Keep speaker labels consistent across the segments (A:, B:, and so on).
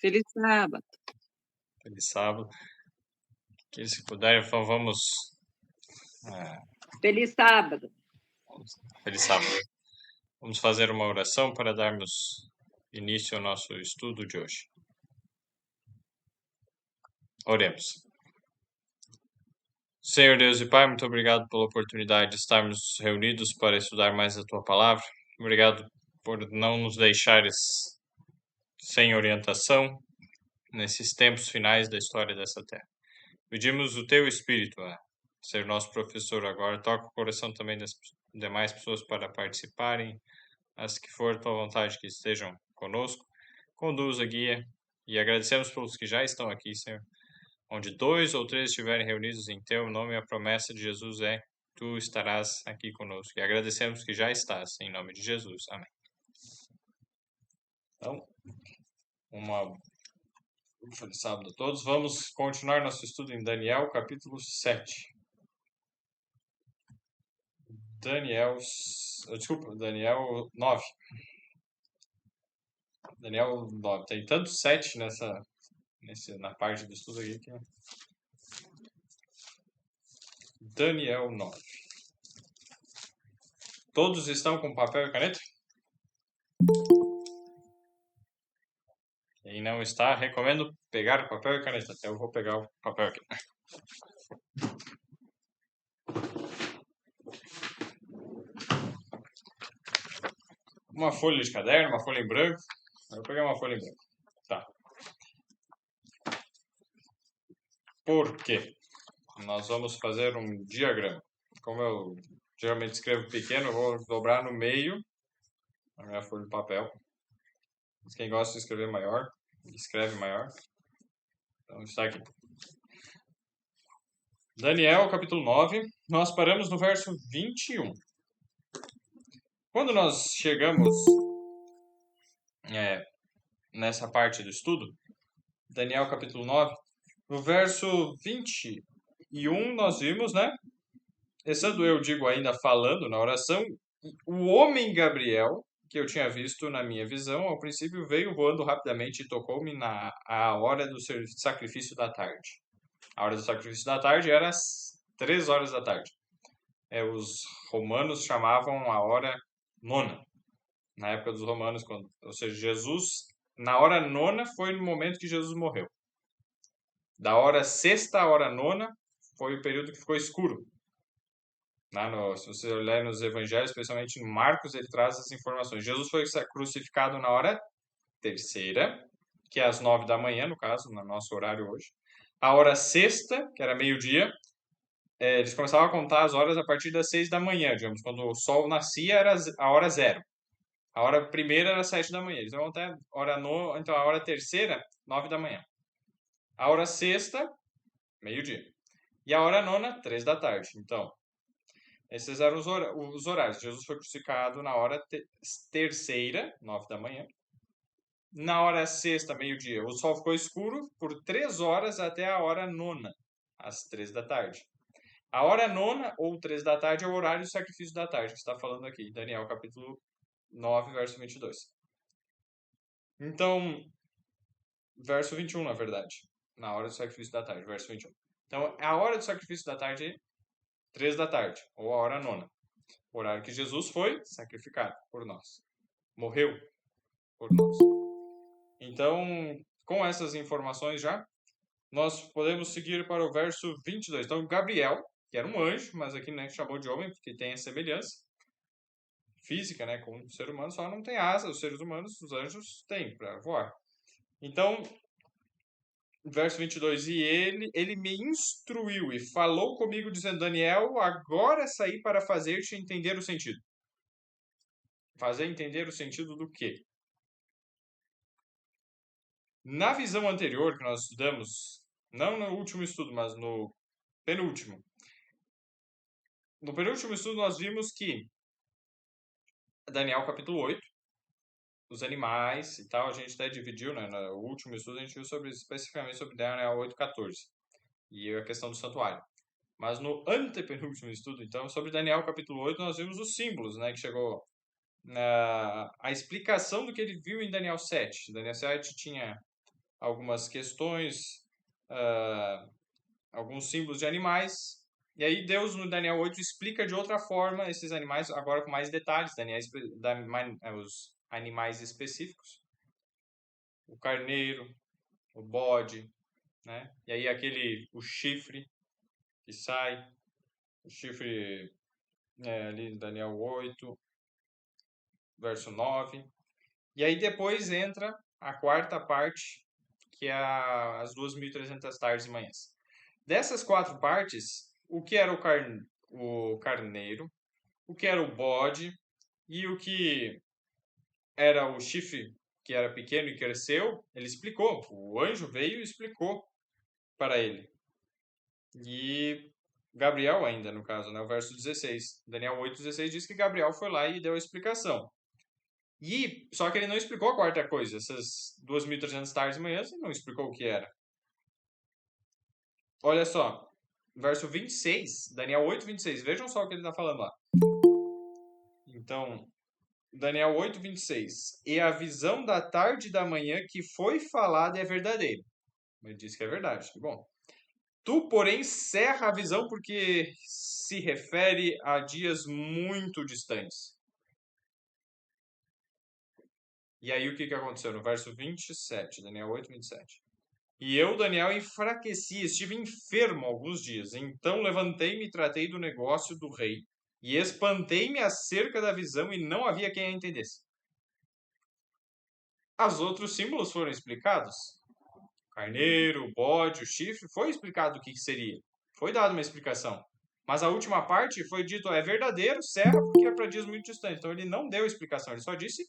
A: Feliz sábado.
B: Feliz sábado. Que se puder, então vamos.
A: Feliz sábado.
B: Feliz sábado. Vamos fazer uma oração para darmos início ao nosso estudo de hoje. Oremos. Senhor Deus e Pai, muito obrigado pela oportunidade de estarmos reunidos para estudar mais a Tua Palavra. Obrigado por não nos deixares sem orientação nesses tempos finais da história dessa terra. Pedimos o Teu Espírito a ser nosso professor agora. Toca o coração também das demais pessoas para participarem, as que for Tua vontade que estejam conosco. Conduza, guia, e agradecemos pelos que já estão aqui, Senhor. Onde 2 ou 3 estiverem reunidos em Teu nome, a promessa de Jesus é: Tu estarás aqui conosco. E agradecemos que já estás, em nome de Jesus. Amém. Então, um feliz sábado a todos. Vamos continuar nosso estudo em Daniel, capítulo 7. Daniel 9. Daniel 9. Tem tanto 7 na parte do estudo aqui que... Daniel 9. Todos estão com papel e caneta? Quem não está, recomendo pegar papel e caneta. Até eu vou pegar o papel aqui. Uma folha de caderno, uma folha em branco. Eu peguei uma folha em branco. Tá. Por quê? Nós vamos fazer um diagrama. Como eu geralmente escrevo pequeno, eu vou dobrar no meio a minha folha de papel. Mas quem gosta de escrever maior, escreve maior. Então está aqui. Daniel, capítulo 9. Nós paramos no verso 21. Quando nós chegamos nessa parte do estudo, Daniel, capítulo 9, no verso 21, nós vimos, né? Estando eu digo ainda falando na oração, o homem Gabriel, que eu tinha visto na minha visão, ao princípio veio voando rapidamente e tocou-me a hora do sacrifício da tarde. A hora do sacrifício da tarde era às 3 horas da tarde. Os romanos chamavam a hora nona. Na época dos romanos, ou seja, Jesus, na hora nona foi no momento que Jesus morreu. Da hora sexta à hora nona foi o período que ficou escuro. Se você olhar nos evangelhos, especialmente em Marcos, ele traz as informações. Jesus foi crucificado na hora terceira, que é às 9 da manhã, no caso, no nosso horário hoje. A hora sexta, que era meio-dia, eles começavam a contar as horas a partir das 6 da manhã, digamos. Quando o sol nascia, era a hora zero. A hora primeira era 7 da manhã. Eles vão até então a hora terceira, 9 da manhã. A hora sexta, meio-dia. E a hora nona, 3 da tarde. Então, esses eram os horários. Jesus foi crucificado na hora terceira, 9 da manhã. Na hora sexta, meio-dia, o sol ficou escuro por 3 horas até a hora nona, às 3 da tarde. A hora nona ou 3 da tarde é o horário do sacrifício da tarde, que está falando aqui, Daniel, capítulo 9, verso 22. Então, verso 21, na verdade. Na hora do sacrifício da tarde, verso 21. Então, a hora do sacrifício da tarde é 3 da tarde, ou a hora nona. O horário que Jesus foi sacrificado por nós. Morreu por nós. Então, com essas informações já, nós podemos seguir para o verso 22. Então, Gabriel, que era um anjo, mas aqui chamou de homem porque tem a semelhança física, com o ser humano, só não tem asas. Os seres humanos, os anjos, têm para voar. Então, verso 22, e ele me instruiu e falou comigo, dizendo: Daniel, agora saí para fazer-te entender o sentido. Fazer entender o sentido do quê? Na visão anterior que nós estudamos, não no último estudo, mas no penúltimo. No penúltimo estudo nós vimos que Daniel capítulo 8, os animais e tal, a gente até dividiu, no último estudo a gente viu especificamente sobre Daniel 8:14 e a questão do santuário. Mas no antepenúltimo estudo, então, sobre Daniel capítulo 8, nós vimos os símbolos, que chegou a explicação do que ele viu em Daniel 7. Daniel 7 tinha algumas questões, alguns símbolos de animais. E aí Deus, no Daniel 8, explica de outra forma esses animais, agora com mais detalhes, os animais específicos. O carneiro, o bode, né? E aí o chifre que sai, o chifre ali em Daniel 8, verso 9. E aí depois entra a quarta parte, que é as 2.300 tardes e manhãs. Dessas quatro partes, o que era o carneiro, o que era o bode e o que era o chifre, que era pequeno e cresceu, ele explicou. O anjo veio e explicou para ele. E Gabriel ainda, no caso, né, o verso 16. Daniel 8:16 diz que Gabriel foi lá e deu a explicação. E só que ele não explicou a quarta coisa, essas 2.300 tardes e manhãs, ele não explicou o que era. Olha só, verso 26, Daniel 8:26. Vejam só o que ele está falando lá. Então, Daniel 8:26. E a visão da tarde e da manhã que foi falada é verdadeira. Ele diz que é verdade, que bom. Tu, porém, cerra a visão porque se refere a dias muito distantes. E aí o que aconteceu? No verso 27, Daniel 8:27. E eu, Daniel, enfraqueci, estive enfermo alguns dias. Então levantei-me e tratei do negócio do rei. E espantei-me acerca da visão e não havia quem a entendesse. Os outros símbolos foram explicados. O carneiro, o bode, o chifre, foi explicado o que seria. Foi dada uma explicação. Mas a última parte foi dito, é verdadeiro, cerra, porque é para dias muito distantes. Então ele não deu explicação, ele só disse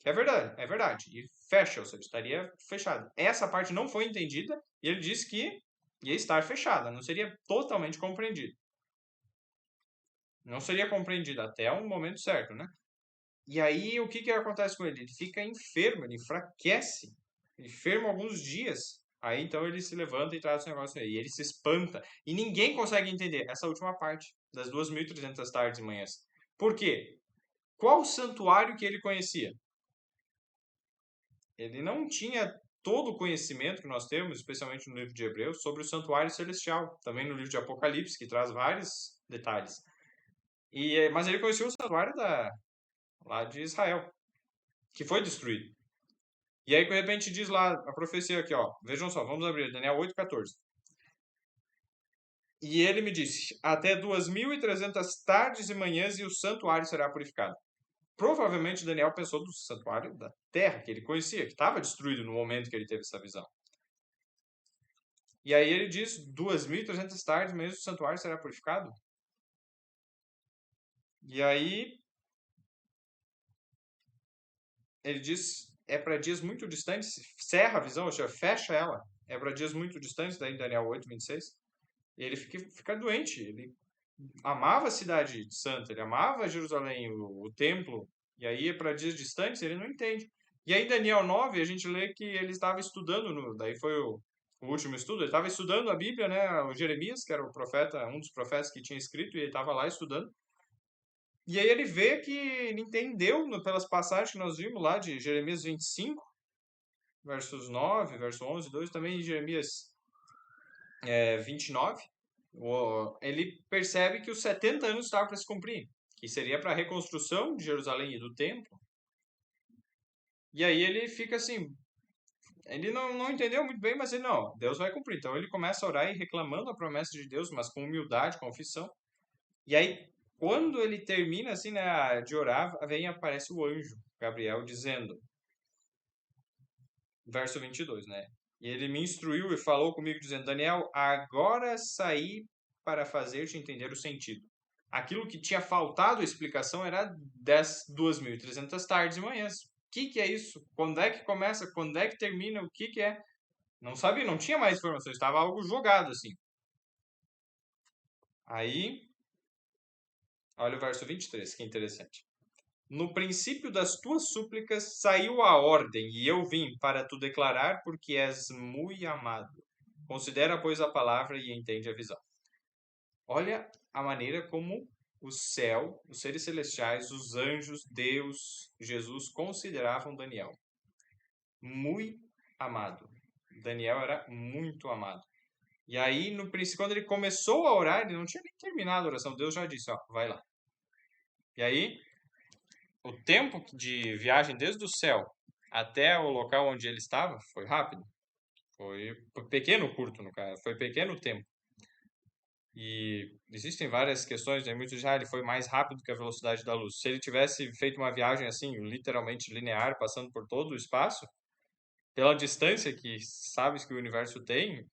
B: que é verdade. E fecha, ou seja, estaria fechado. Essa parte não foi entendida e ele disse que ia estar fechada, não seria totalmente compreendida. Não seria compreendida até um momento certo, né? E aí o que acontece com ele? Ele fica enfermo, ele enfraquece, enfermo alguns dias. Aí então ele se levanta e traz esse negócio aí. E ele se espanta. E ninguém consegue entender essa última parte das 2.300 tardes e manhãs. Por quê? Qual o santuário que ele conhecia? Ele não tinha todo o conhecimento que nós temos, especialmente no livro de Hebreus, sobre o santuário celestial. Também no livro de Apocalipse, que traz vários detalhes. Mas ele conhecia o santuário lá de Israel, que foi destruído. E aí, de repente, diz lá a profecia aqui, ó. Vejam só, vamos abrir Daniel 8:14. E ele me disse, até 2.300 tardes e manhãs e o santuário será purificado. Provavelmente Daniel pensou do santuário da terra, que ele conhecia, que estava destruído no momento que ele teve essa visão. E aí ele diz, 2.300 tardes e manhãs o santuário será purificado. E aí ele diz, é para dias muito distantes, cerra a visão, ou seja, fecha ela. É para dias muito distantes, daí em Daniel 8:26. E ele fica doente, ele amava a cidade santa, ele amava Jerusalém, o templo, e aí para dias distantes ele não entende. E aí Daniel 9, a gente lê que ele estava estudando, daí foi o último estudo, ele estava estudando a Bíblia, né, o Jeremias, que era o profeta, um dos profetas que tinha escrito, e ele estava lá estudando. E aí ele vê que ele entendeu pelas passagens que nós vimos lá de Jeremias 25, versos 9, verso 11, 2, também em Jeremias 29, ele percebe que os 70 anos estavam para se cumprir, que seria para a reconstrução de Jerusalém e do templo. E aí ele fica assim, ele não entendeu muito bem, mas ele não, Deus vai cumprir. Então ele começa a orar e reclamando a promessa de Deus, mas com humildade, confissão. E aí, quando ele termina assim, né, de orar, vem aparece o anjo, Gabriel, dizendo, verso 22, né? E ele me instruiu e falou comigo, dizendo, Daniel, agora saí para fazer-te entender o sentido. Aquilo que tinha faltado explicação era das 2.300 tardes e manhãs. O que é isso? Quando é que começa? Quando é que termina? O que é? Não sabia, não tinha mais informação, estava algo jogado assim. Aí, olha o verso 23, que interessante. No princípio das tuas súplicas saiu a ordem, e eu vim para tu declarar, porque és muito amado. Considera, pois, a palavra e entende a visão. Olha a maneira como o céu, os seres celestiais, os anjos, Deus, Jesus consideravam Daniel. Muito amado. Daniel era muito amado. E aí, no princípio, quando ele começou a orar, ele não tinha nem terminado a oração. Deus já disse, ó, vai lá. E aí, o tempo de viagem desde o céu até o local onde ele estava foi rápido. Foi pequeno curto, no caso. Foi pequeno tempo. E existem várias questões, né? Muitos já ele foi mais rápido que a velocidade da luz. Se ele tivesse feito uma viagem assim, literalmente linear, passando por todo o espaço, pela distância que sabes que o universo tem,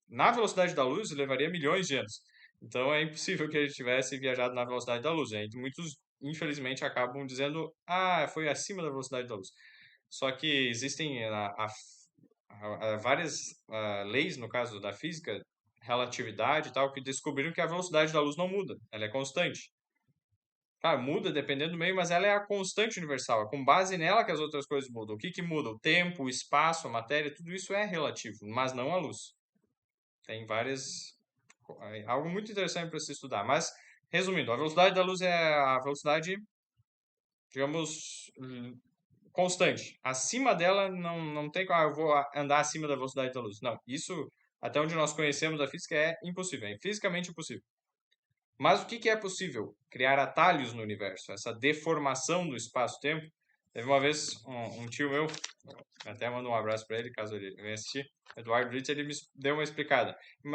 B: na velocidade da luz levaria milhões de anos. Então é impossível que ele tivesse viajado na velocidade da luz. Né? Muitos, infelizmente, acabam dizendo, ah, foi acima da velocidade da luz. Só que existem várias leis, no caso da física, relatividade e tal, que descobriram que a velocidade da luz não muda, ela é constante. Claro, muda dependendo do meio, mas ela é a constante universal. É com base nela que as outras coisas mudam. O que muda? O tempo, o espaço, a matéria, tudo isso é relativo, mas não a luz. Tem várias. Algo muito interessante para se estudar. Mas, resumindo, a velocidade da luz é a velocidade, digamos, constante. Acima dela não tem como, eu vou andar acima da velocidade da luz. Não, isso, até onde nós conhecemos a física, é impossível, é fisicamente impossível. Mas o que é possível? Criar atalhos no universo, essa deformação do espaço-tempo. Teve uma vez um tio meu, até mando um abraço para ele, caso ele venha assistir, Eduardo Blitz, ele me deu uma explicada. De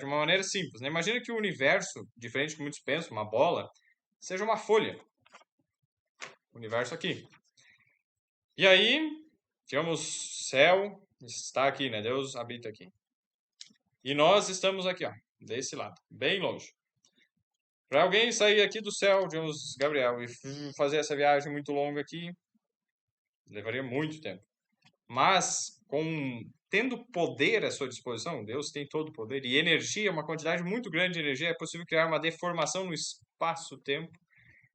B: uma maneira simples. Né? Imagina que o universo, diferente do que muitos pensam, uma bola, seja uma folha. O universo aqui. E aí, digamos, céu está aqui, né? Deus habita aqui. E nós estamos aqui, ó, desse lado, bem longe. Para alguém sair aqui do céu, digamos, Gabriel, e fazer essa viagem muito longa aqui, levaria muito tempo. Mas, tendo poder à sua disposição, Deus tem todo o poder, e energia, uma quantidade muito grande de energia, é possível criar uma deformação no espaço-tempo,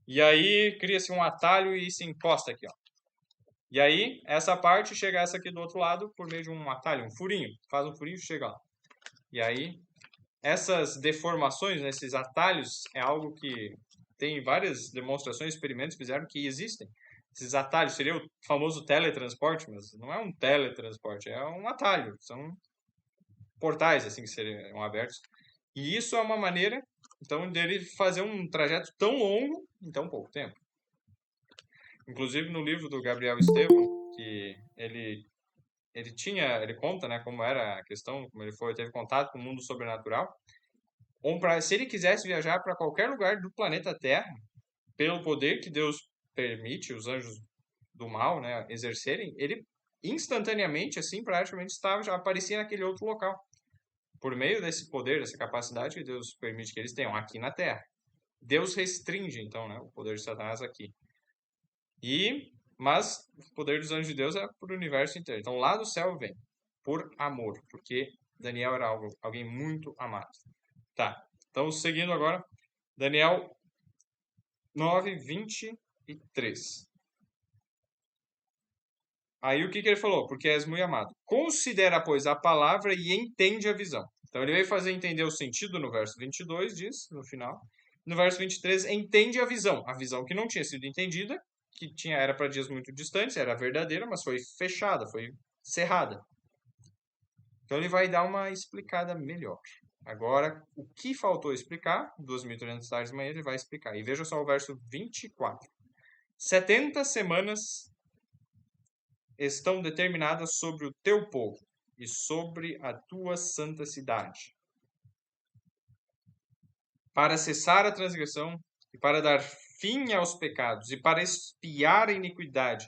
B: e aí cria-se um atalho e se encosta aqui, ó. E aí, essa parte chega essa aqui do outro lado por meio de um atalho, um furinho. Faz um furinho e chega lá. E aí, essas deformações, esses atalhos, é algo que tem várias demonstrações, experimentos fizeram que existem. Esses atalhos seria o famoso teletransporte, mas não é um teletransporte, é um atalho. São portais assim que seriam abertos. E isso é uma maneira, então, dele fazer um trajeto tão longo em tão pouco tempo. Inclusive no livro do Gabriel Estevam, que ele conta, né, como era a questão, como ele teve contato com o mundo sobrenatural. Se ele quisesse viajar para qualquer lugar do planeta Terra, pelo poder que Deus permite os anjos do mal, né, exercerem, ele instantaneamente, assim, praticamente já aparecia naquele outro local. Por meio desse poder, dessa capacidade que Deus permite que eles tenham aqui na Terra. Deus restringe, então, né, o poder de Satanás aqui. Mas o poder dos anjos de Deus é para o universo inteiro. Então lá do céu vem, por amor, porque Daniel era alguém muito amado. Tá, então seguindo agora, Daniel 9:23. Aí o que ele falou? Porque és muito amado. Considera, pois, a palavra e entende a visão. Então ele veio fazer entender o sentido no verso 22, diz, no final. No verso 23, entende a visão que não tinha sido entendida, que era para dias muito distantes, era verdadeira, mas foi fechada, foi cerrada. Então ele vai dar uma explicada melhor. Agora, o que faltou explicar, 2.300 tardes de manhã, ele vai explicar. E veja só o verso 24. 70 semanas estão determinadas sobre o teu povo e sobre a tua santa cidade, para cessar a transgressão e para dar fim aos pecados e para expiar a iniquidade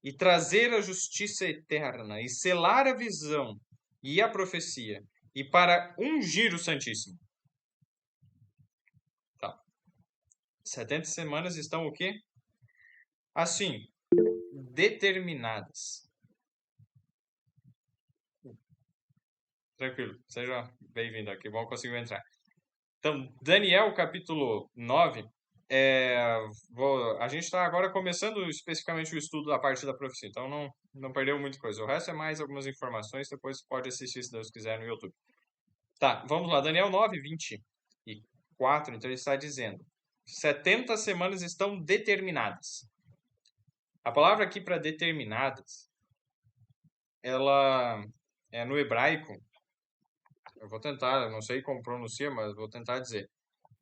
B: e trazer a justiça eterna e selar a visão e a profecia e para ungir o Santíssimo. Tá. 70 semanas estão o quê? Assim, determinadas. Tranquilo, seja bem-vindo aqui, bom conseguir entrar. Então, Daniel, capítulo 9, a gente está agora começando especificamente o estudo da parte da profecia, então não perdeu muita coisa. O resto é mais algumas informações, depois pode assistir se Deus quiser no YouTube. Tá, vamos lá, Daniel 9:24, então ele está dizendo, 70 semanas estão determinadas. A palavra aqui para determinadas ela é no hebraico. Eu vou tentar, eu não sei como pronuncia, mas vou tentar dizer.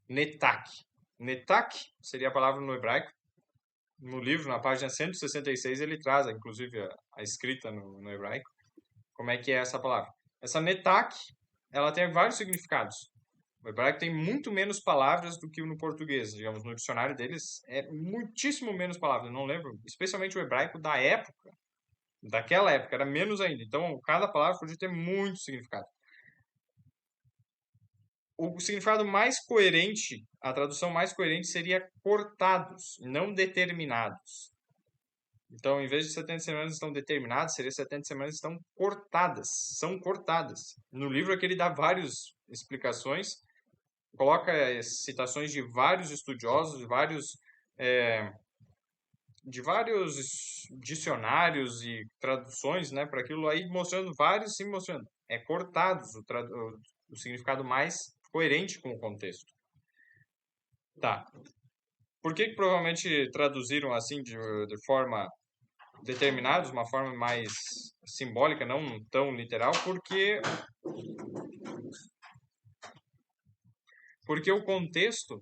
B: Netak. Netak seria a palavra no hebraico. No livro, na página 166, ele traz, inclusive, a escrita no hebraico. Como é que é essa palavra? Essa netak, ela tem vários significados. O hebraico tem muito menos palavras do que no português. Digamos, no dicionário deles é muitíssimo menos palavras. Eu não lembro, especialmente o hebraico da época, daquela época, era menos ainda. Então, cada palavra podia ter muito significado. O significado mais coerente, a tradução mais coerente seria cortados, não determinados. Então, em vez de 70 semanas estão determinadas, seria 70 semanas estão cortadas, são cortadas. No livro aqui ele dá várias explicações, coloca citações de vários estudiosos, de vários dicionários e traduções, né, para aquilo aí, mostrando vários, sim, mostrando. É cortados o significado mais coerente com o contexto. Tá. Por que provavelmente traduziram assim de forma determinados, uma forma mais simbólica, não tão literal, porque o contexto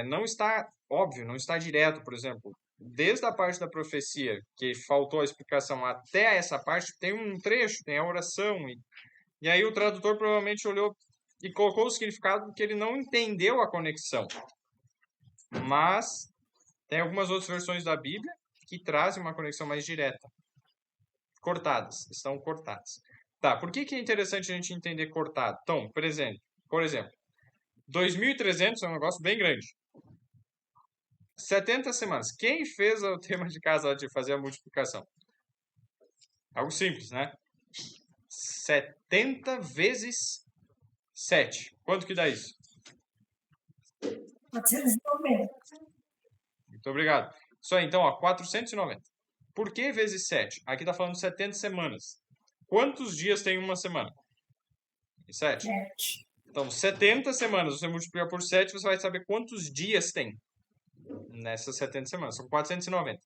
B: não está óbvio, não está direto, por exemplo. Desde a parte da profecia, que faltou a explicação, até essa parte, tem um trecho, tem a oração. E aí o tradutor provavelmente olhou e colocou o significado que ele não entendeu a conexão. Mas tem algumas outras versões da Bíblia que trazem uma conexão mais direta. Cortadas, estão cortadas. Tá, por que é interessante a gente entender cortado? Então, por exemplo, 2.300 é um negócio bem grande. 70 semanas. Quem fez o tema de casa de fazer a multiplicação? Algo simples, né? 70 vezes 7. Quanto que dá isso?
A: 490.
B: Muito obrigado. Isso aí, então, ó, 490. Por que vezes 7? Aqui está falando 70 semanas. Quantos dias tem uma semana? 7. Então, 70 semanas, você multiplica por 7, você vai saber quantos dias tem nessas 70 semanas. São 490.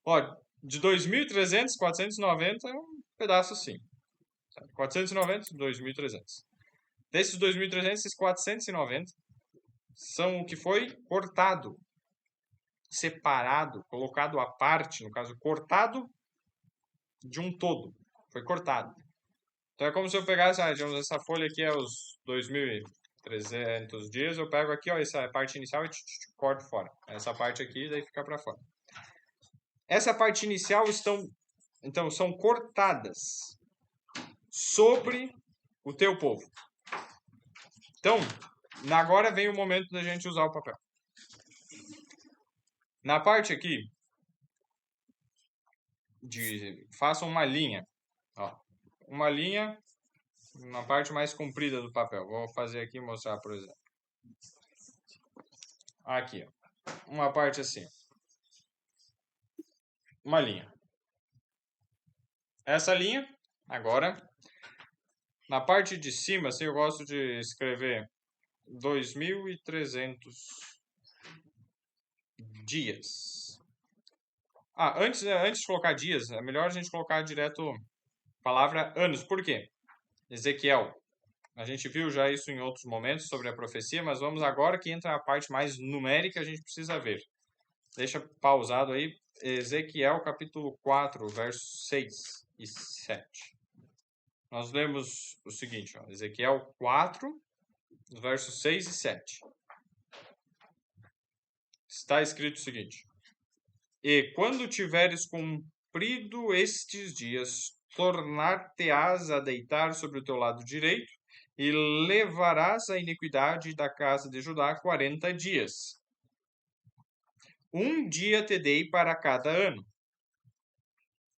B: Ó, de 2.300, 490 é um pedaço assim. 490, 2.300. Desses 2.300, esses 490 são o que foi cortado, separado, colocado à parte, no caso, cortado de um todo. Foi cortado. Então é como se eu pegasse, digamos, essa folha aqui é os 2.300 dias, eu pego aqui, ó, essa parte inicial e corto fora. Essa parte aqui, daí fica para fora. Essa parte inicial então, são cortadas sobre o teu povo. Então, agora vem o momento da gente usar o papel. Na parte aqui, façam uma linha. Ó, uma linha na parte mais comprida do papel. Vou fazer aqui e mostrar, por exemplo. Aqui, ó, uma parte assim. Uma linha. Essa linha, agora, na parte de cima, assim, eu gosto de escrever 2.300 dias. Antes de colocar dias, é melhor a gente colocar direto palavra anos. Por quê? Ezequiel. A gente viu já isso em outros momentos sobre a profecia, mas vamos agora que entra a parte mais numérica, a gente precisa ver. Deixa pausado aí. Ezequiel capítulo 4, versos 6 e 7. Nós lemos o seguinte, ó, Ezequiel 4, versos 6 e 7. Está escrito o seguinte: E quando tiveres cumprido estes dias, tornar-te-ás a deitar sobre o teu lado direito, e levarás a iniquidade da casa de Judá 40 dias. Um dia te dei para cada ano.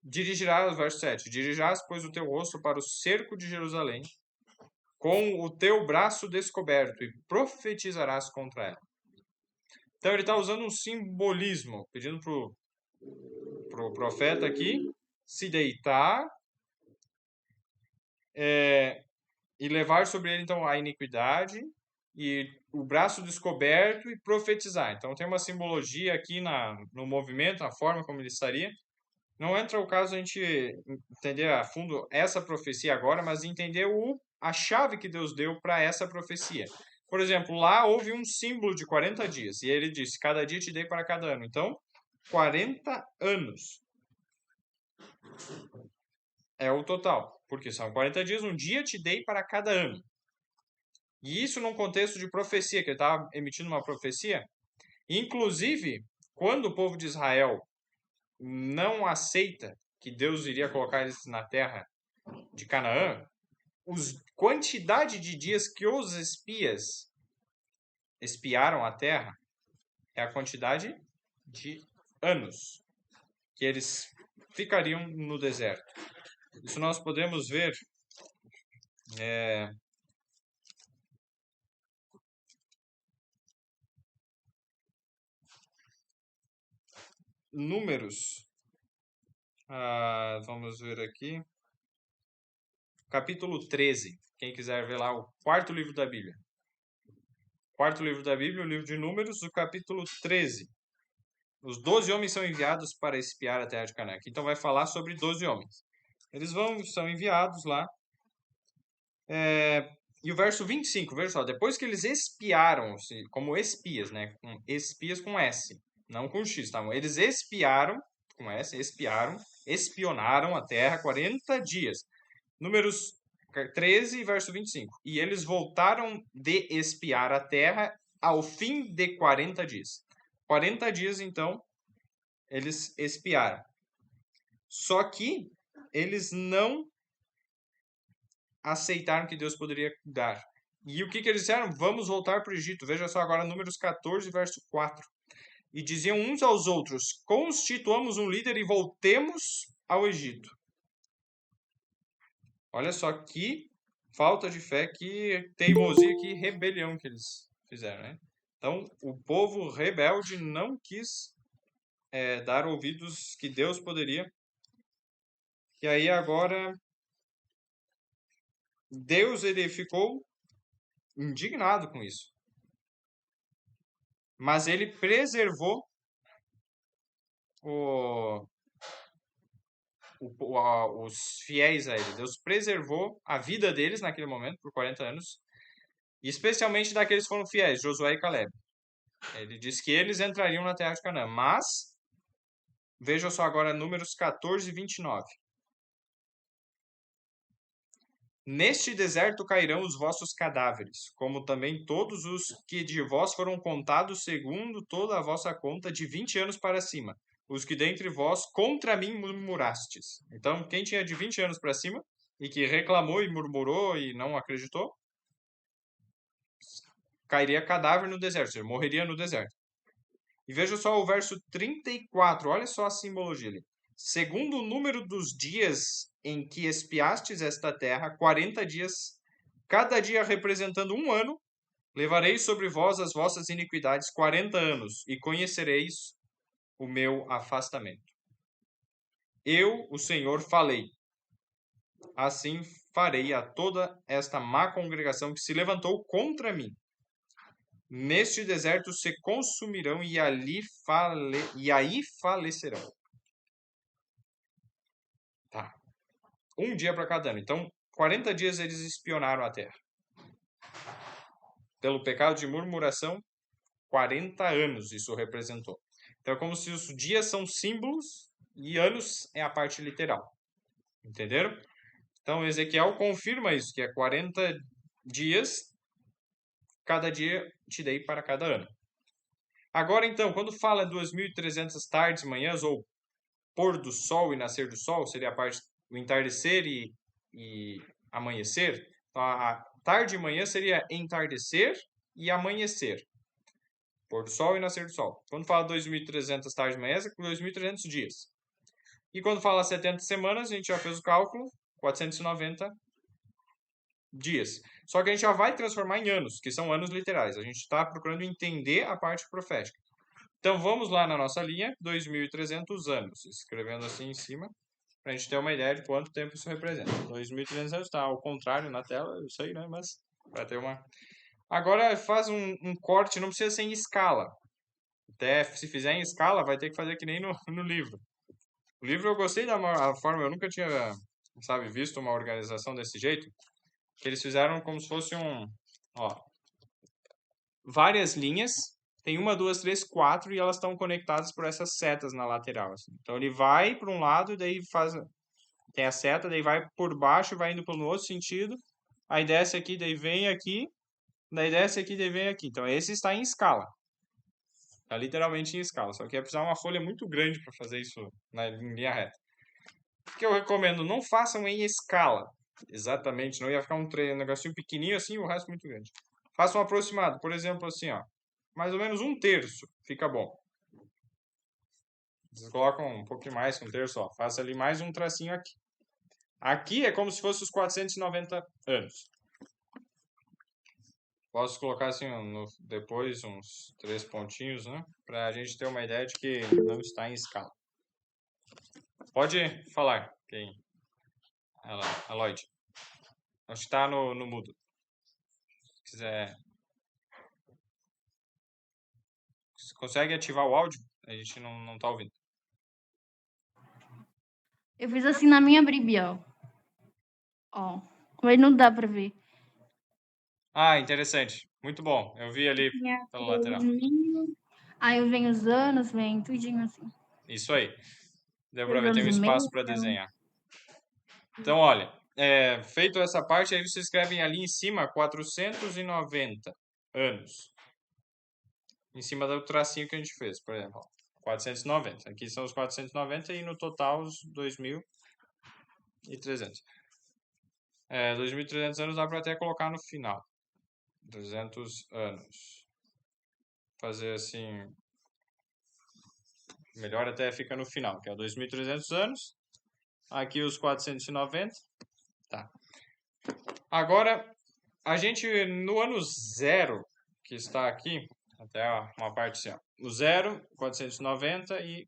B: Dirigirás, verso 7, dirigirás, pois, o teu rosto para o cerco de Jerusalém, com o teu braço descoberto, e profetizarás contra ela. Então ele está usando um simbolismo, pedindo pro profeta aqui se deitar e levar sobre ele então a iniquidade e o braço descoberto e profetizar. Então tem uma simbologia aqui no movimento, na forma como ele estaria, Não entra o caso a gente entender a fundo essa profecia agora, mas entender a chave que Deus deu para essa profecia. Por exemplo, lá houve um símbolo de 40 dias, e ele disse: cada dia te dei para cada ano. Então, 40 anos é o total, porque são 40 dias, um dia te dei para cada ano. E isso num contexto de profecia, que ele estava emitindo uma profecia. Inclusive, quando o povo de Israel não aceita que Deus iria colocar eles na terra de Canaã, quantidade de dias que os espias espiaram a terra é a quantidade de anos que eles ficariam no deserto. Isso nós podemos ver Números. Vamos ver aqui. Capítulo 13. Quem quiser ver lá, o quarto livro da Bíblia. Quarto livro da Bíblia, o livro de Números, o capítulo 13. Os 12 homens são enviados para espiar a terra de Canaã. Então vai falar sobre 12 homens. Eles são enviados lá. E o verso 25, veja só, depois que eles espiaram, como espias, né? Espias com S, não com X, tá? Eles espiaram, com S, espionaram a terra 40 dias. Números 13, verso 25. E eles voltaram de espiar a terra ao fim de 40 dias. 40 dias, então, eles espiaram. Só que eles não aceitaram que Deus poderia dar. E o que eles disseram? Vamos voltar para o Egito. Veja só agora Números 14, verso 4. E diziam uns aos outros: constituamos um líder e voltemos ao Egito. Olha só que falta de fé, que teimosia, que rebelião que eles fizeram, né? Então, o povo rebelde não quis dar ouvidos que Deus poderia. E aí agora Deus ele ficou indignado com isso. Mas ele preservou os fiéis a ele. Deus preservou a vida deles naquele momento, por 40 anos. E especialmente daqueles que foram fiéis, Josué e Caleb. Ele disse que eles entrariam na terra de Canaã. Mas, veja só agora Números 14, 29. Neste deserto cairão os vossos cadáveres, como também todos os que de vós foram contados segundo toda a vossa conta de 20 anos para cima, os que dentre vós contra mim murmurastes. Então, quem tinha de 20 anos para cima e que reclamou e murmurou e não acreditou, cairia cadáver no deserto, ou seja, morreria no deserto. E veja só o verso 34, olha só a simbologia ali. Segundo o número dos dias em que espiastes esta terra, 40 dias, cada dia representando um ano, levareis sobre vós as vossas iniquidades 40 anos, e conhecereis o meu afastamento. Eu, o Senhor, falei. Assim farei a toda esta má congregação que se levantou contra mim. Neste deserto se consumirão e aí falecerão. Tá. Um dia para cada ano. Então, 40 dias eles espionaram a terra. Pelo pecado de murmuração, 40 anos isso representou. Então, é como se os dias são símbolos e anos é a parte literal. Entenderam? Então, Ezequiel confirma isso, que é 40 dias, cada dia te dei para cada ano. Agora, então, quando fala 2.300 tardes, manhãs, ou pôr do sol e nascer do sol, seria a parte do entardecer e amanhecer. Então, a tarde e manhã seria entardecer e amanhecer. Pôr do sol e nascer do sol. Quando fala 2.300 tardes e manhãs, é 2.300 dias. E quando fala 70 semanas, a gente já fez o cálculo, 490 dias. Só que a gente já vai transformar em anos, que são anos literais. A gente está procurando entender a parte profética. Então, vamos lá na nossa linha, 2.300 anos, escrevendo assim em cima, para a gente ter uma ideia de quanto tempo isso representa. 2.300 anos, está ao contrário na tela, eu sei, né? Mas para ter uma... Agora, faz um corte, não precisa ser em escala. Até se fizer em escala, vai ter que fazer que nem no livro. O livro eu gostei da a forma, eu nunca tinha, sabe, visto uma organização desse jeito, que eles fizeram como se fosse ó, várias linhas, tem uma, duas, três, quatro, e elas estão conectadas por essas setas na lateral, assim. Então ele vai para um lado, daí tem a seta, daí vai por baixo, vai indo pelo outro sentido, aí desce aqui, daí vem aqui, daí desce aqui, daí vem aqui. Então esse está em escala. Está literalmente em escala, só que é precisar uma folha muito grande para fazer isso em linha reta. O que eu recomendo, não façam em escala. Exatamente, não ia ficar um negocinho pequenininho assim, o resto muito grande. Façam um aproximado, por exemplo, assim, ó, mais ou menos 1/3 fica bom. Vocês colocam um pouquinho mais que 1/3, ó. Faça ali mais um tracinho aqui. Aqui é como se fosse os 490 anos. Posso colocar assim depois uns 3 pontinhos, né? Para a gente ter uma ideia de que não está em escala. Pode falar, quem? A Lloyd. Acho que está no mudo. Se quiser. Você consegue ativar o áudio? A gente não tá ouvindo.
A: Eu fiz assim na minha Bíblia, ó. Mas não dá pra ver.
B: Ah, interessante. Muito bom. Eu vi ali pela lateral.
A: Aí vem os anos, vem tudinho assim.
B: Isso aí. Deu para
A: 3
B: ver, tem
A: anos
B: um
A: e
B: espaço
A: meio.
B: para desenhar. Então, olha, feito essa parte, aí vocês escrevem ali em cima 490 anos. Em cima do tracinho que a gente fez, por exemplo. 490. Aqui são os 490 e no total os 2.300. 2.300 anos dá para até colocar no final. 300 anos. Fazer assim. Melhor até fica no final, que é 2.300 anos. Aqui os 490. Tá. Agora, a gente no ano 0, que está aqui, até uma parte assim, ó, o 0, 490 e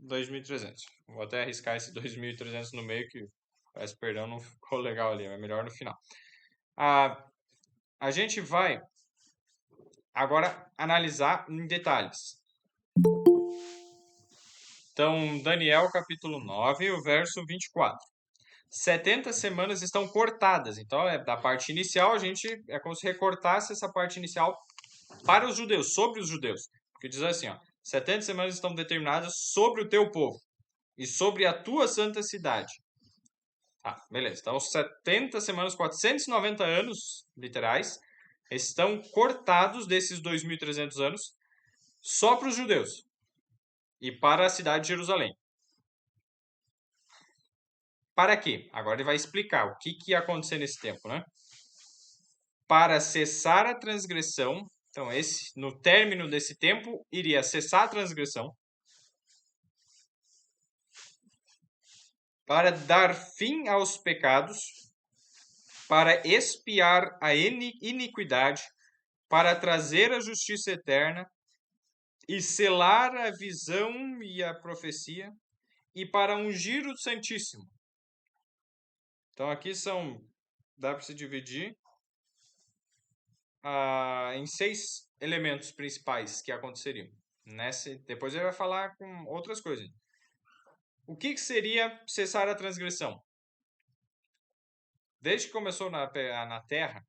B: 2.300. Vou até arriscar esse 2.300 no meio, que peço perdão, não ficou legal ali, é melhor no final. A gente vai agora analisar em detalhes. Então, Daniel capítulo 9, o verso 24. 70 semanas estão cortadas. Então, da parte inicial, é como se recortasse essa parte inicial para os judeus, sobre os judeus. Porque diz assim, ó, 70 semanas estão determinadas sobre o teu povo e sobre a tua santa cidade. Tá, beleza. Então, 70 semanas, 490 anos literais, estão cortados desses 2.300 anos só para os judeus e para a cidade de Jerusalém. Para quê? Agora ele vai explicar o que ia acontecer nesse tempo, né? Para cessar a transgressão. Então, no término desse tempo, iria cessar a transgressão. Para dar fim aos pecados. Para expiar a iniquidade. Para trazer a justiça eterna. E selar a visão e a profecia. E para ungir o Santíssimo. Então, aqui dá para se dividir em 6 elementos principais que aconteceriam. Depois ele vai falar com outras coisas. O que seria cessar a transgressão? Desde que começou na Terra,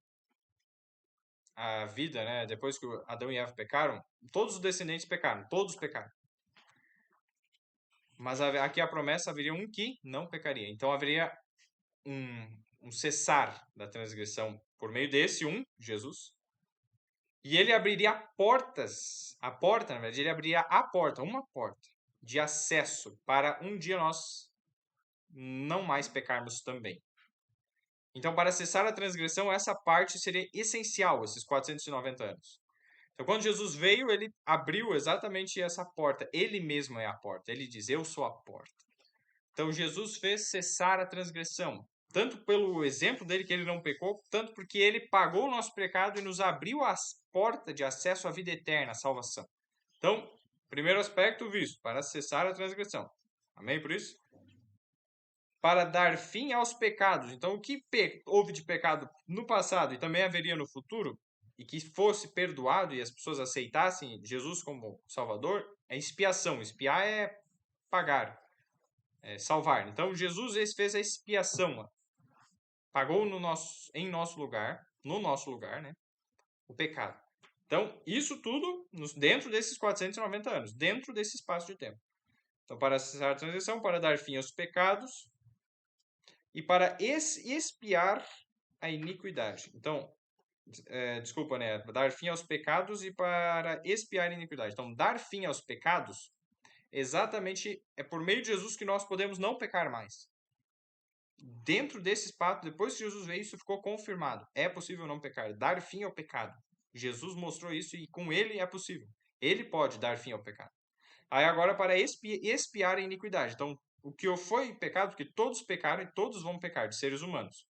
B: a vida, né? Depois que Adão e Eva pecaram, todos os descendentes pecaram, todos pecaram. Mas aqui a promessa haveria um que não pecaria. Então haveria um cessar da transgressão por meio desse Jesus. E ele abriria portas, a porta, na verdade, ele abriria a porta, uma porta de acesso para um dia nós não mais pecarmos também. Então, para cessar a transgressão, essa parte seria essencial, esses 490 anos. Então, quando Jesus veio, ele abriu exatamente essa porta. Ele mesmo é a porta. Ele diz, eu sou a porta. Então, Jesus fez cessar a transgressão. Tanto pelo exemplo dele, que ele não pecou, tanto porque ele pagou o nosso pecado e nos abriu a porta de acesso à vida eterna, à salvação. Então, primeiro aspecto visto, para cessar a transgressão. Amém por isso? Para dar fim aos pecados. Então, o que houve de pecado no passado e também haveria no futuro, e que fosse perdoado e as pessoas aceitassem Jesus como Salvador, é expiação. Expiar é pagar. salvar. Então, Jesus fez a expiação, ó. Pagou em nosso lugar, no nosso lugar, né, o pecado. Então, isso tudo dentro desses 490 anos, dentro desse espaço de tempo. Então, para cessar a transição, para dar fim aos pecados e para expiar a iniquidade. Então, desculpa, né? Dar fim aos pecados e para expiar a iniquidade. Então, dar fim aos pecados, exatamente é por meio de Jesus que nós podemos não pecar mais. Dentro desse espaço, depois que Jesus veio, isso ficou confirmado. É possível não pecar, dar fim ao pecado. Jesus mostrou isso e com ele é possível. Ele pode dar fim ao pecado. Aí agora para expiar a iniquidade. Então, o que foi pecado, porque todos pecaram e todos vão pecar, de seres humanos.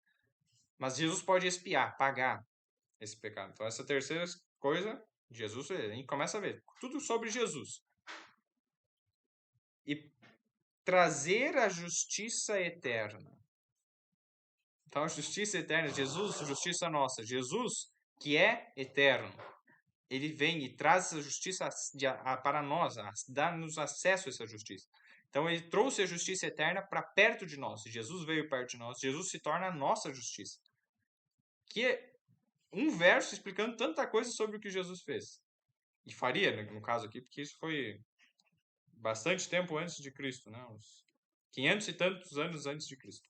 B: Mas Jesus pode expiar, pagar esse pecado. Então, essa terceira coisa, Jesus, a gente começa a ver tudo sobre Jesus. E trazer a justiça eterna. Então, a justiça eterna, Jesus, justiça nossa. Jesus, que é eterno, ele vem e traz essa justiça para nós, dá-nos acesso a essa justiça. Então, ele trouxe a justiça eterna para perto de nós. Jesus veio perto de nós. Jesus se torna a nossa justiça. Que é um verso explicando tanta coisa sobre o que Jesus fez. E faria, no caso aqui, porque isso foi bastante tempo antes de Cristo, né? Uns 500 e tantos anos antes de Cristo.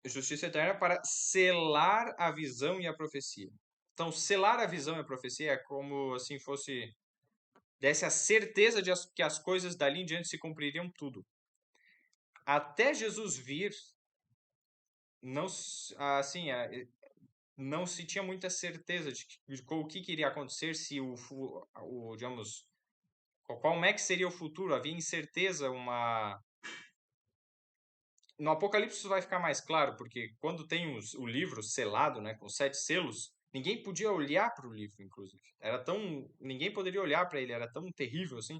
B: Justiça eterna para selar a visão e a profecia. Então, selar a visão e a profecia é como assim fosse desse a certeza de que as coisas dali em diante se cumpririam tudo. Até Jesus vir, não assim, não se tinha muita certeza de o que iria acontecer, se digamos, como é que seria o futuro. Havia incerteza, no Apocalipse isso vai ficar mais claro, porque quando tem o livro selado, né, com 7 selos, ninguém podia olhar para o livro, inclusive. Ninguém poderia olhar para ele, era tão terrível assim.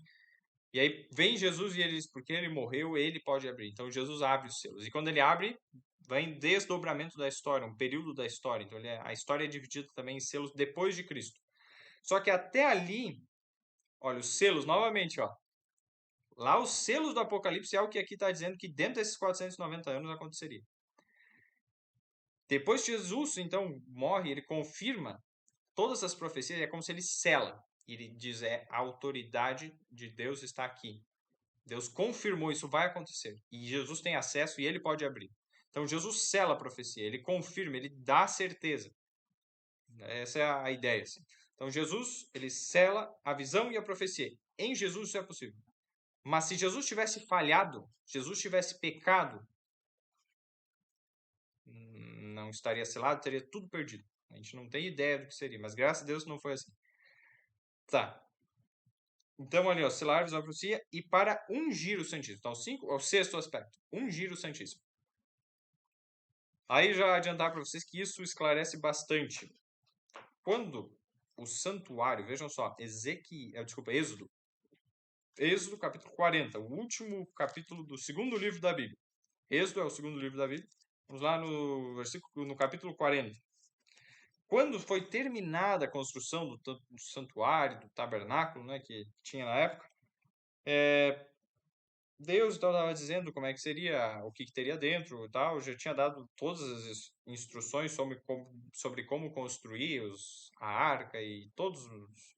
B: E aí vem Jesus e ele diz, porque ele morreu, ele pode abrir. Então Jesus abre os selos. E quando ele abre, vem desdobramento da história, um período da história. Então a história é dividida também em selos depois de Cristo. Só que até ali, olha, os selos, novamente, ó. Lá os selos do Apocalipse é o que aqui está dizendo que dentro desses 490 anos aconteceria. Depois que Jesus, então, morre, ele confirma todas as profecias, é como se ele sela. Ele diz, a autoridade de Deus está aqui. Deus confirmou, isso vai acontecer. E Jesus tem acesso e ele pode abrir. Então, Jesus sela a profecia, ele confirma, ele dá certeza. Essa é a ideia. Assim. Então, Jesus, ele sela a visão e a profecia. Em Jesus isso é possível. Mas se Jesus tivesse falhado, Jesus tivesse pecado, não estaria selado, teria tudo perdido. A gente não tem ideia do que seria, mas graças a Deus não foi assim. Tá. Então, ali, ó, selar a visão da profecia e para ungir o Santíssimo. Então, o sexto aspecto, ungir o Santíssimo. Aí já adiantar para vocês que isso esclarece bastante. Quando o santuário, vejam só, Êxodo. Êxodo capítulo 40, o último capítulo do segundo livro da Bíblia. Êxodo é o segundo livro da Bíblia. Vamos lá no capítulo 40. Quando foi terminada a construção do santuário, do tabernáculo, né, que tinha na época, Deus então estava dizendo como é que seria, o que teria dentro e tal. Já tinha dado todas as instruções sobre como construir a arca e todos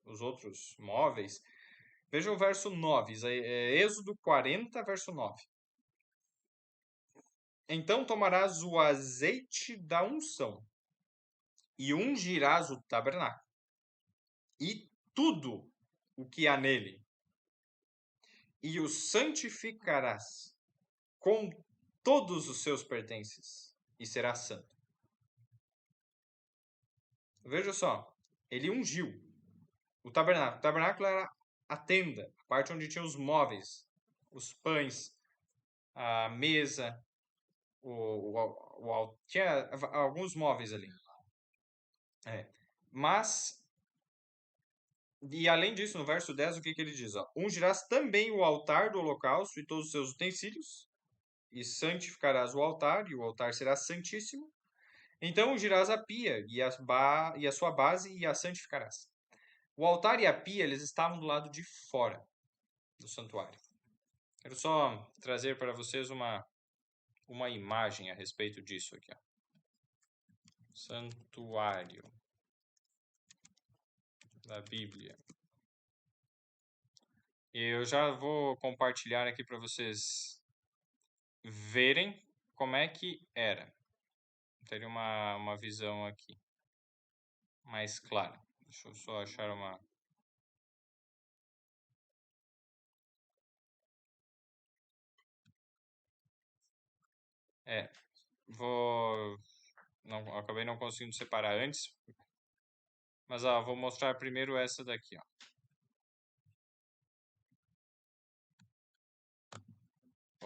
B: os outros móveis. Veja o verso 9, Êxodo 40, verso 9. Então tomarás o azeite da unção e ungirás o tabernáculo e tudo o que há nele, e o santificarás com todos os seus pertences, e será santo. Veja só, ele ungiu o tabernáculo. O tabernáculo era a tenda, a parte onde tinha os móveis, os pães, a mesa, tinha alguns móveis ali. Mas, e além disso, no verso 10, o que ele diz? Ó, ungirás também o altar do holocausto e todos os seus utensílios, e santificarás o altar, e o altar será santíssimo. Então ungirás a pia e a sua base e a santificarás. O altar e a pia, eles estavam do lado de fora do santuário. Quero só trazer para vocês uma imagem a respeito disso aqui, ó. Santuário da Bíblia. Eu já vou compartilhar aqui para vocês verem como é que era. Teria uma visão aqui mais clara. Deixa eu só achar uma... acabei não conseguindo separar antes, mas vou mostrar primeiro essa daqui, ó.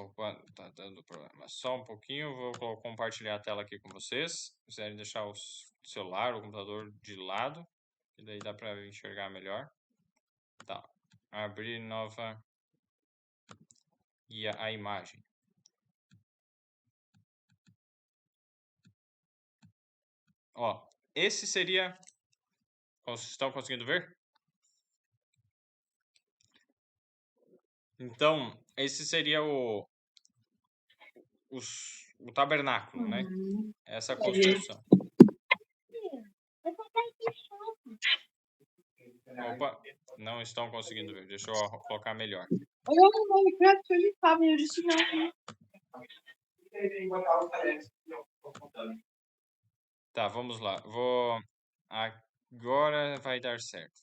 B: Opa, tá dando problema. Só um pouquinho, vou compartilhar a tela aqui com vocês. Se quiserem deixar o celular ou o computador de lado, que daí dá para enxergar melhor. Tá. Abrir nova e a imagem. Ó, esse seria... Vocês estão conseguindo ver? Então, esse seria o tabernáculo, né? Essa construção. Opa, não estão conseguindo ver. Deixa eu colocar melhor. Tá, vamos lá. Agora vai dar certo.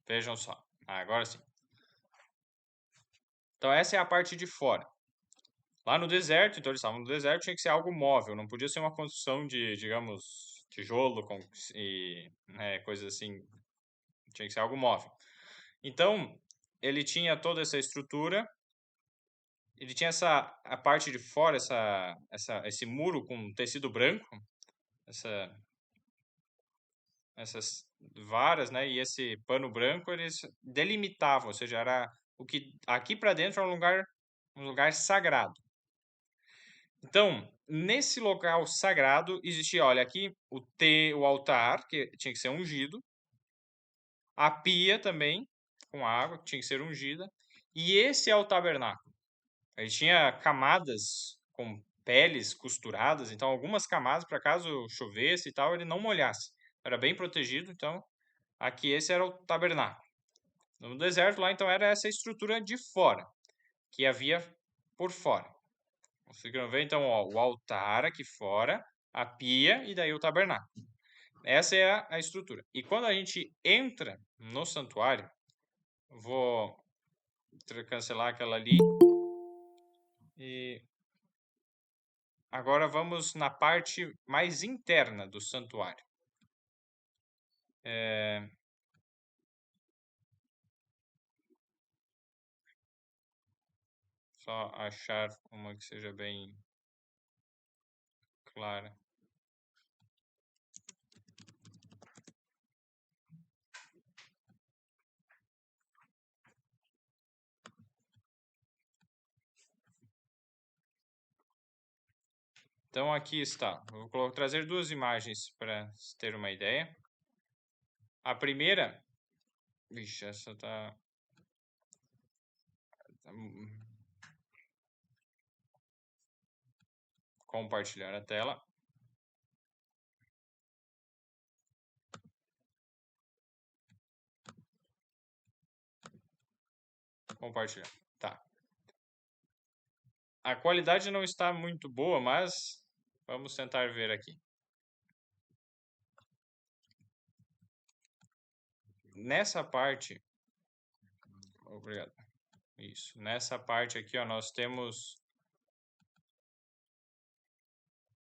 B: Vejam só. Agora sim. Então, essa é a parte de fora. Lá no deserto, então eles estavam no deserto, tinha que ser algo móvel. Não podia ser uma construção de, digamos, tijolo e coisas assim. Tinha que ser algo móvel. Então, ele tinha toda essa estrutura. Ele tinha a parte de fora, esse muro com tecido branco. Essas varas, né, e esse pano branco, eles delimitavam, ou seja, era o que aqui para dentro é um lugar sagrado. Então, nesse local sagrado existia, olha, aqui o altar, que tinha que ser ungido, a pia também com água, que tinha que ser ungida, e esse é o tabernáculo. Ele tinha camadas com peles costuradas, então algumas camadas para caso chovesse e tal, ele não molhasse. Era bem protegido, então aqui esse era o tabernáculo. No deserto lá, então, era essa estrutura de fora, que havia por fora. Vocês conseguiram ver, então, ó, o altar aqui fora, a pia e daí o tabernáculo. Essa é a estrutura. E quando a gente entra no santuário, vou cancelar aquela ali. E agora vamos na parte mais interna do santuário. Só achar uma que seja bem clara. Então aqui está. Eu vou trazer duas imagens para ter uma ideia. A primeira... Vixe, essa tá... Compartilhar a tela. Compartilhar. Tá. A qualidade não está muito boa, mas vamos tentar ver aqui. Nessa parte... Obrigado. Isso. Nessa parte aqui, ó, nós temos...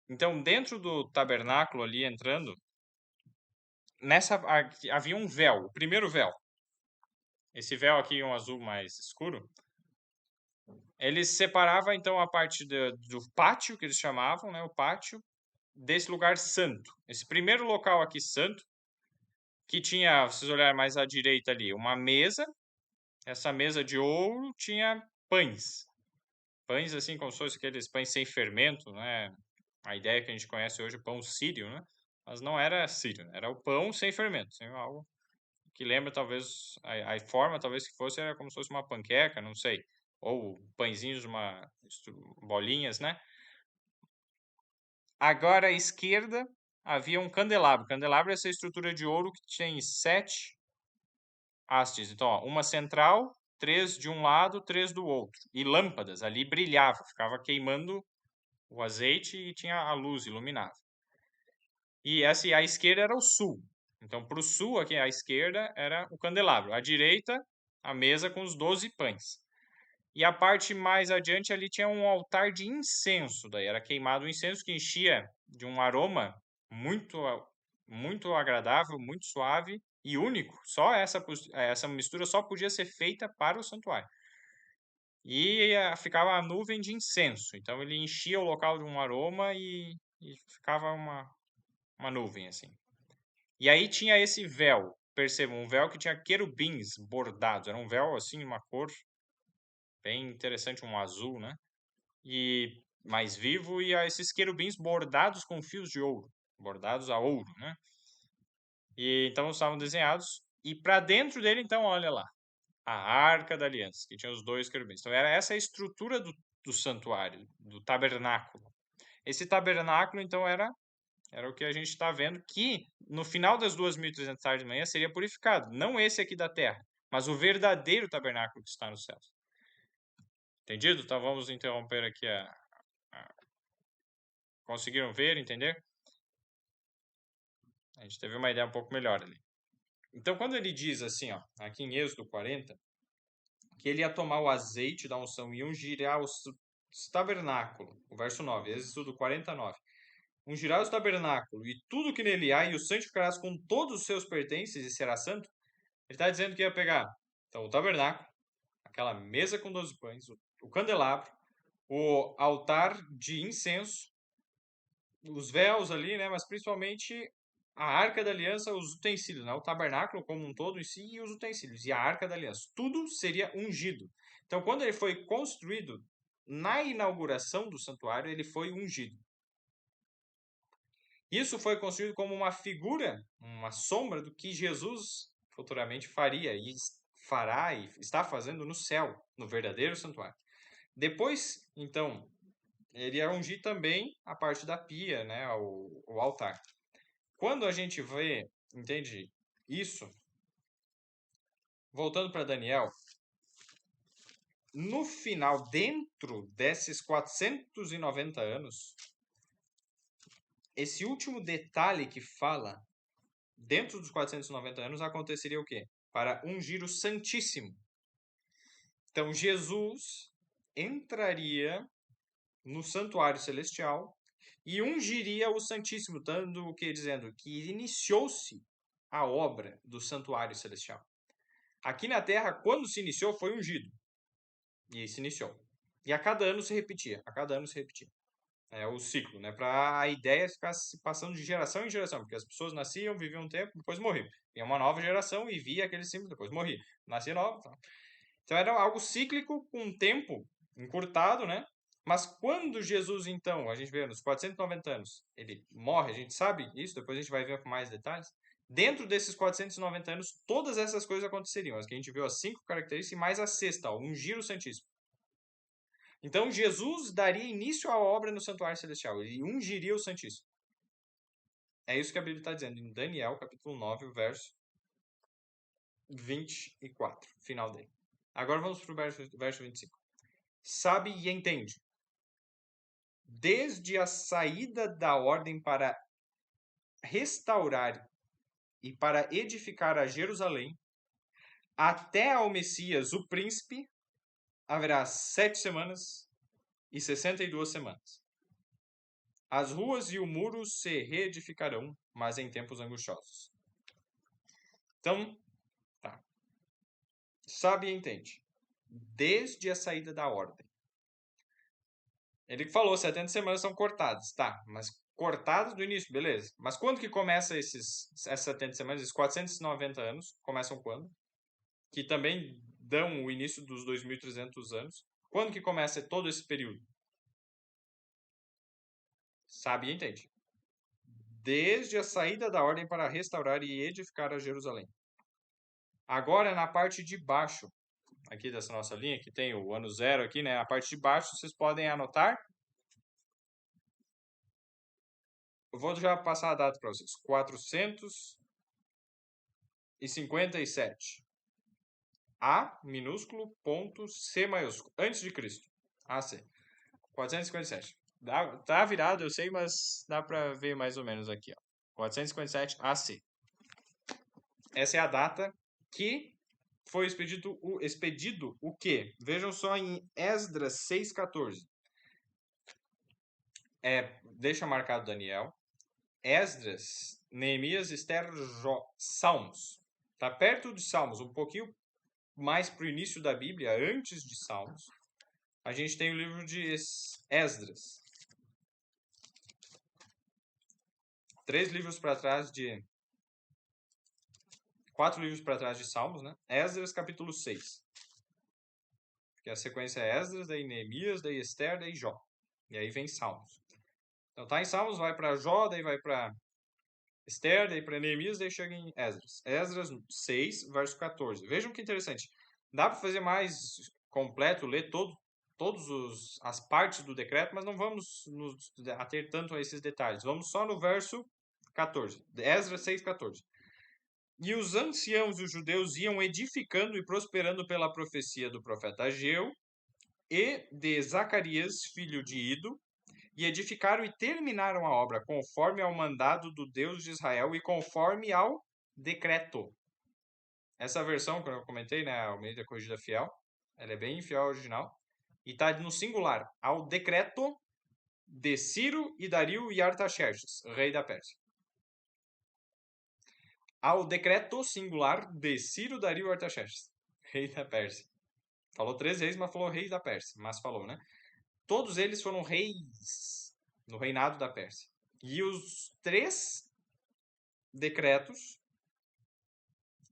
B: Então, dentro do tabernáculo ali, entrando, havia um véu, o primeiro véu. Esse véu aqui, um azul mais escuro, ele separava, então, a parte do pátio, que eles chamavam, né, o pátio, desse lugar santo. Esse primeiro local aqui santo, que tinha, vocês olharem mais à direita ali, uma mesa. Essa mesa de ouro tinha pães. Pães assim como se fossem aqueles pães sem fermento, né? A ideia que a gente conhece hoje é pão sírio, né? Mas não era sírio, era o pão sem fermento. Sem algo que lembra talvez, a forma talvez que fosse era como se fosse uma panqueca, não sei. ou pãezinhos, bolinhas, né? Agora, à esquerda, havia um candelabro. Candelabro é essa estrutura de ouro que tem 7 hastes. Então, ó, uma central, 3 de um lado, 3 do outro. E lâmpadas, ali brilhava, ficava queimando o azeite e tinha a luz, iluminava. E essa, à esquerda era o sul. Então, para o sul, aqui à esquerda, era o candelabro. À direita, a mesa com os 12 pães. E a parte mais adiante ali tinha um altar de incenso. Daí era queimado o incenso que enchia de um aroma muito, muito agradável, muito suave e único. Só essa mistura só podia ser feita para o santuário. E ficava a nuvem de incenso. Então ele enchia o local de um aroma e ficava uma nuvem assim. E aí tinha esse véu, percebam, um véu que tinha querubins bordados. Era um véu assim, uma cor bem interessante, um azul, né? E mais vivo, e a esses querubins bordados com fios de ouro, bordados a ouro, né? E então estavam desenhados, e para dentro dele, então, olha lá, a Arca da Aliança, que tinha os 2 querubins. Então era essa a estrutura do santuário, do tabernáculo. Esse tabernáculo, então, era o que a gente está vendo, que no final das 2.300 tardes de manhã seria purificado. Não esse aqui da terra, mas o verdadeiro tabernáculo que está nos céus. Entendido? Então vamos interromper aqui Conseguiram ver, entender? A gente teve uma ideia um pouco melhor ali. Então, quando ele diz assim, ó, aqui em Êxodo 40, que ele ia tomar o azeite da unção e ungirá o tabernáculo, o verso 9, Êxodo 49. Ungirá o tabernáculo e tudo que nele há, e o santificarás com todos os seus pertences e será santo. Ele está dizendo que ia pegar então, o tabernáculo, aquela mesa com 12 pães, o candelabro, o altar de incenso, os véus ali, né? Mas principalmente a Arca da Aliança, os utensílios, né? O tabernáculo como um todo em si e os utensílios. E a Arca da Aliança. Tudo seria ungido. Então, quando ele foi construído, na inauguração do santuário, ele foi ungido. Isso foi construído como uma figura, uma sombra do que Jesus futuramente faria e fará e está fazendo no céu, no verdadeiro santuário. Depois, então, ele ia ungir também a parte da pia, né, o altar. Quando a gente vê, entende isso, voltando para Daniel, no final, dentro desses 490 anos, esse último detalhe que fala, dentro dos 490 anos, aconteceria o quê? Para ungir o Santíssimo. Então, Jesus entraria no santuário celestial e ungiria o Santíssimo, dando o que? Dizendo que iniciou-se a obra do santuário celestial. Aqui na Terra, quando se iniciou, foi ungido. E aí se iniciou. E a cada ano se repetia. A cada ano se repetia. É o ciclo, né? Para a ideia ficar se passando de geração em geração. Porque as pessoas nasciam, viviam um tempo, depois morriam. Vinha uma nova geração e via aquele símbolo, depois morria. Nascia nova. Tá? Então era algo cíclico, com um tempo encurtado, né? Mas quando Jesus, então, a gente vê nos 490 anos, ele morre, a gente sabe isso, depois a gente vai ver com mais detalhes. Dentro desses 490 anos, todas essas coisas aconteceriam. As que a gente viu as 5 características e mais a sexta, ó, ungir o Santíssimo. Então, Jesus daria início à obra no santuário celestial. Ele ungiria o Santíssimo. É isso que a Bíblia está dizendo em Daniel, capítulo 9, verso 24, final dele. Agora vamos para o verso 25. Sabe e entende. Desde a saída da ordem para restaurar e para edificar a Jerusalém, até ao Messias, o príncipe, haverá 7 semanas e 62 semanas. As ruas e o muro se reedificarão, mas em tempos angustiosos. Então, tá. Sabe e entende. Desde a saída da ordem. Ele falou, 70 semanas são cortadas. Tá, mas cortadas do início, beleza. Mas quando que começa essas 70 semanas, esses 490 anos? Começam quando? Que também dão o início dos 2.300 anos. Quando que começa todo esse período? Sabe e entende. Desde a saída da ordem para restaurar e edificar a Jerusalém. Agora, na parte de baixo, aqui dessa nossa linha, que tem o ano 0 aqui, né? A parte de baixo, vocês podem anotar. Eu vou já passar a data para vocês. 457. A minúsculo, ponto, C maiúsculo. Antes de Cristo. AC. 457. Tá virado, eu sei, mas dá para ver mais ou menos aqui. Ó. 457 AC. Essa é a data que foi expedido o quê? Vejam só em Esdras 6,14. Deixa marcado Daniel. Esdras, Neemias, Esther, Jó. Salmos. Tá perto de Salmos, um pouquinho mais para o início da Bíblia, antes de Salmos. A gente tem o livro de Esdras. 4 livros para trás de Salmos, né? Esdras, capítulo 6. Que a sequência é Esdras, daí Neemias, daí Esther, daí Jó. E aí vem Salmos. Então tá em Salmos, vai para Jó, daí vai para Esther, daí para Neemias, daí chega em Esdras. Esdras 6, verso 14. Vejam que interessante. Dá para fazer mais completo, ler todas as partes do decreto, mas não vamos nos ater tanto a esses detalhes. Vamos só no verso 14. Esdras 6, 14. E os anciãos dos judeus iam edificando e prosperando pela profecia do profeta Ageu e de Zacarias, filho de Ido, e edificaram e terminaram a obra conforme ao mandado do Deus de Israel e conforme ao decreto. Essa versão que eu comentei, né, a Almeida Corrigida Fiel, ela é bem fiel ao original, e está no singular, ao decreto de Ciro e Dario e Artaxerxes, rei da Pérsia. Ao decreto singular de Ciro, Dario e Artaxerxes, rei da Pérsia. Falou 3 vezes, mas falou rei da Pérsia, mas falou, né? Todos eles foram reis no reinado da Pérsia. E os 3 decretos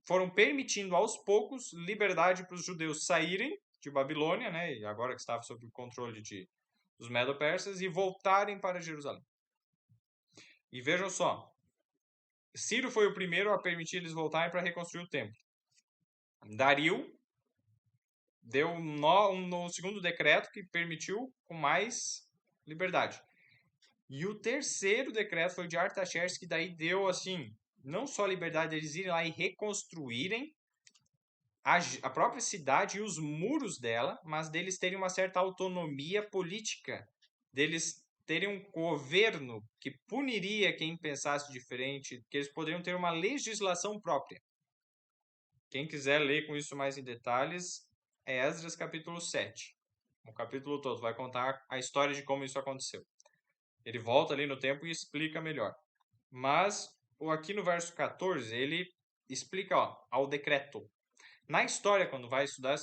B: foram permitindo aos poucos liberdade para os judeus saírem de Babilônia, né, e agora que estava sob o controle dos Medo-Persas, e voltarem para Jerusalém. E vejam só, Ciro foi o primeiro a permitir eles voltarem para reconstruir o templo. Dario deu no segundo decreto que permitiu com mais liberdade. E o terceiro decreto foi o de Artaxerxes, que daí deu, assim, não só a liberdade deles irem lá e reconstruírem a própria cidade e os muros dela, mas deles terem uma certa autonomia política, deles terem um governo que puniria quem pensasse diferente, que eles poderiam ter uma legislação própria. Quem quiser ler com isso mais em detalhes, é Esdras capítulo 7. O capítulo todo vai contar a história de como isso aconteceu. Ele volta ali no tempo e explica melhor. Mas aqui no verso 14, ele explica ao decreto. Na história, quando vai estudar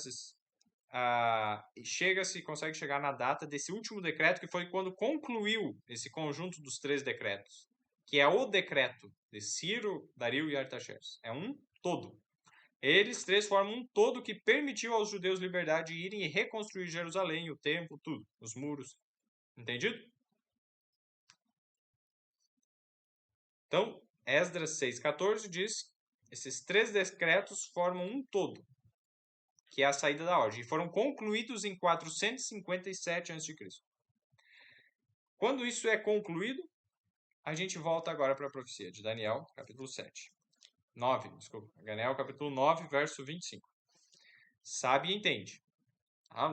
B: consegue chegar na data desse último decreto, que foi quando concluiu esse conjunto dos 3 decretos, que é o decreto de Ciro, Dario e Artaxerxes. É um todo. Eles 3 formam um todo que permitiu aos judeus liberdade de irem e reconstruir Jerusalém, o templo, tudo, os muros. Entendido? Então, Esdras 6,14 diz: esses 3 decretos formam um todo, que é a saída da ordem, e foram concluídos em 457 a.C. Quando isso é concluído, a gente volta agora para a profecia de Daniel, capítulo 7. 9, desculpa. Daniel, capítulo 9, verso 25. Sabe e entende.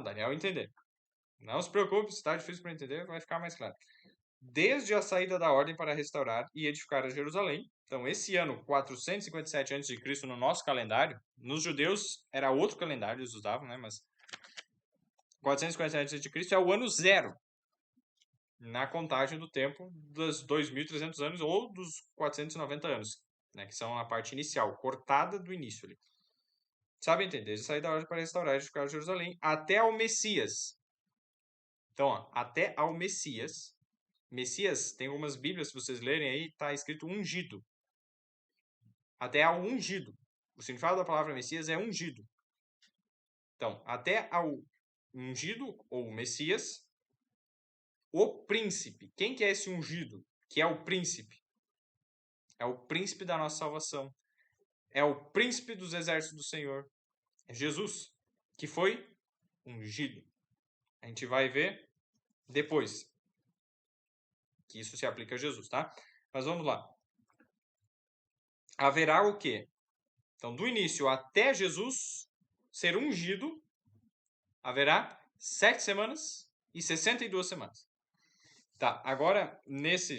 B: Daniel entender. Não se preocupe, se está difícil para entender, vai ficar mais claro. Desde a saída da ordem para restaurar e edificar a Jerusalém. Então, esse ano 457 a.C. no nosso calendário, nos judeus era outro calendário, eles usavam, né? Mas 457 a.C. é o ano 0 na contagem do tempo dos 2.300 anos ou dos 490 anos, né? Que são a parte inicial, cortada do início ali. Sabe entender? Desde a saída da ordem para restaurar e edificar a Jerusalém até ao Messias. Então, até ao Messias. Messias, tem algumas bíblias, se vocês lerem aí, está escrito ungido. Até ao ungido. O significado da palavra Messias é ungido. Então, até ao ungido, ou Messias, o príncipe. Quem que é esse ungido? Que é o príncipe. É o príncipe da nossa salvação. É o príncipe dos exércitos do Senhor. É Jesus. que foi ungido. A gente vai ver depois que isso se aplica a Jesus, tá? Mas vamos lá. Haverá o quê? Então, do início até Jesus ser ungido, haverá 7 semanas e 62 semanas. Tá, agora nessa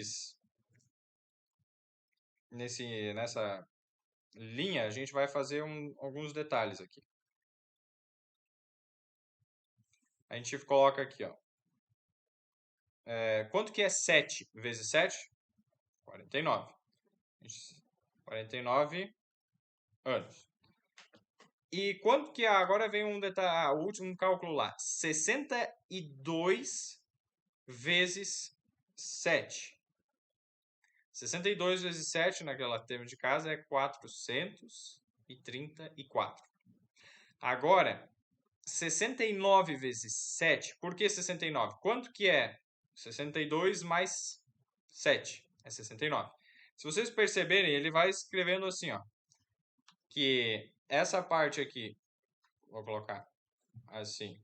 B: linha, a gente vai fazer alguns detalhes aqui. A gente coloca aqui, ó. Quanto que é 7 vezes 7? 49. 49 anos. E quanto que agora vem um detalhe, o último cálculo lá. 62 vezes 7. 62 vezes 7 naquela termo de casa é 434. Agora, 69 vezes 7. Por que 69? Quanto que é 62 mais 7? É 69. Se vocês perceberem, ele vai escrevendo assim, ó. Que essa parte aqui, vou colocar assim.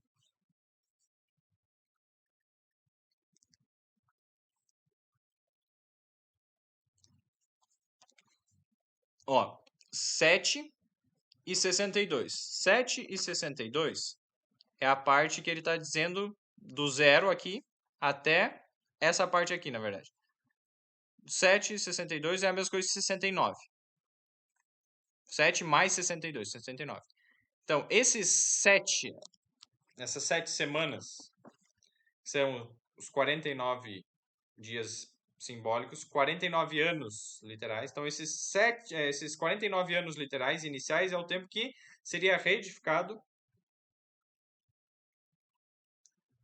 B: Ó, 7 e 62. 7 e 62 é a parte que ele está dizendo do zero aqui até essa parte aqui, na verdade. 7 e 62 é a mesma coisa que 69. 7 mais 62, 69. Então, essas 7 semanas, são os 49 dias simbólicos, 49 anos literais. Então, esses 49 anos literais iniciais é o tempo que seria reedificado.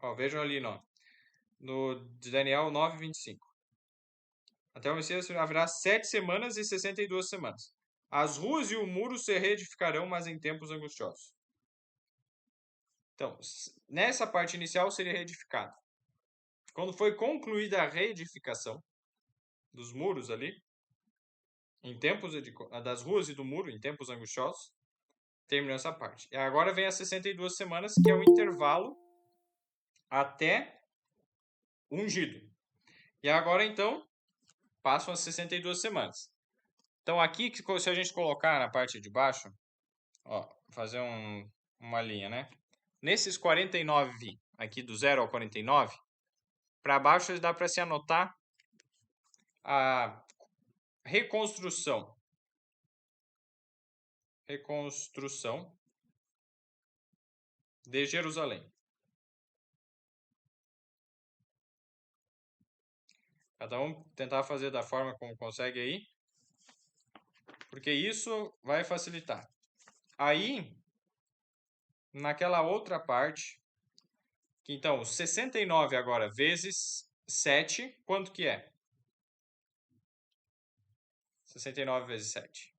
B: Ó, vejam ali, no de Daniel 9:25. Até o Messias haverá 7 semanas e 62 semanas. As ruas e o muro se reedificarão, mas em tempos angustiosos. Então, nessa parte inicial seria reedificado. Quando foi concluída a reedificação dos muros ali, em tempos das ruas e do muro, em tempos angustiosos, terminou essa parte. E agora vem as 62 semanas, que é o intervalo até ungido. E agora, então, passam as 62 semanas. Então, aqui, se a gente colocar na parte de baixo, ó, fazer uma linha, né? Nesses 49, aqui do 0 ao 49, para baixo dá para se anotar a reconstrução de Jerusalém. Cada um tentar fazer da forma como consegue aí, porque isso vai facilitar. Aí, naquela outra parte, que então, 69 agora vezes 7, quanto que é? 69 vezes 7.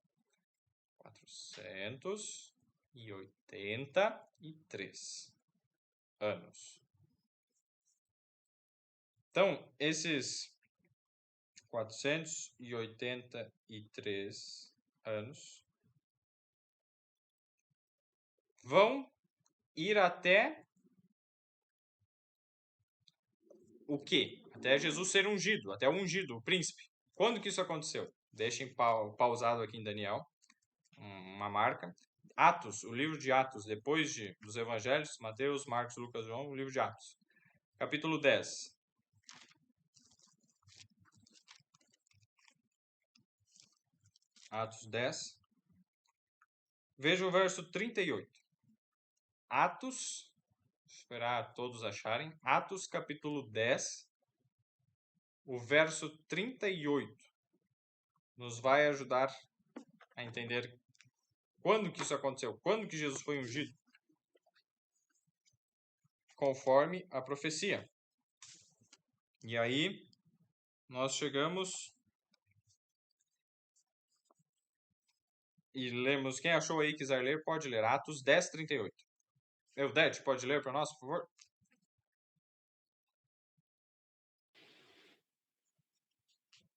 B: 483 anos. Então, esses 483 anos vão ir até o quê? Até Jesus ser ungido, até o ungido, o príncipe. Quando que isso aconteceu? Deixem pausado aqui em Daniel, uma marca. Atos, o livro de Atos, depois dos evangelhos, Mateus, Marcos, Lucas, João, o livro de Atos. Capítulo 10. Atos 10. Veja o verso 38. Atos, esperar todos acharem. Atos, capítulo 10, o verso 38. Nos vai ajudar a entender quando que isso aconteceu, quando que Jesus foi ungido, conforme a profecia. E aí, nós chegamos e lemos. Quem achou aí e quiser ler, pode ler. Atos 10, 38. Eudete, pode ler para nós, por favor?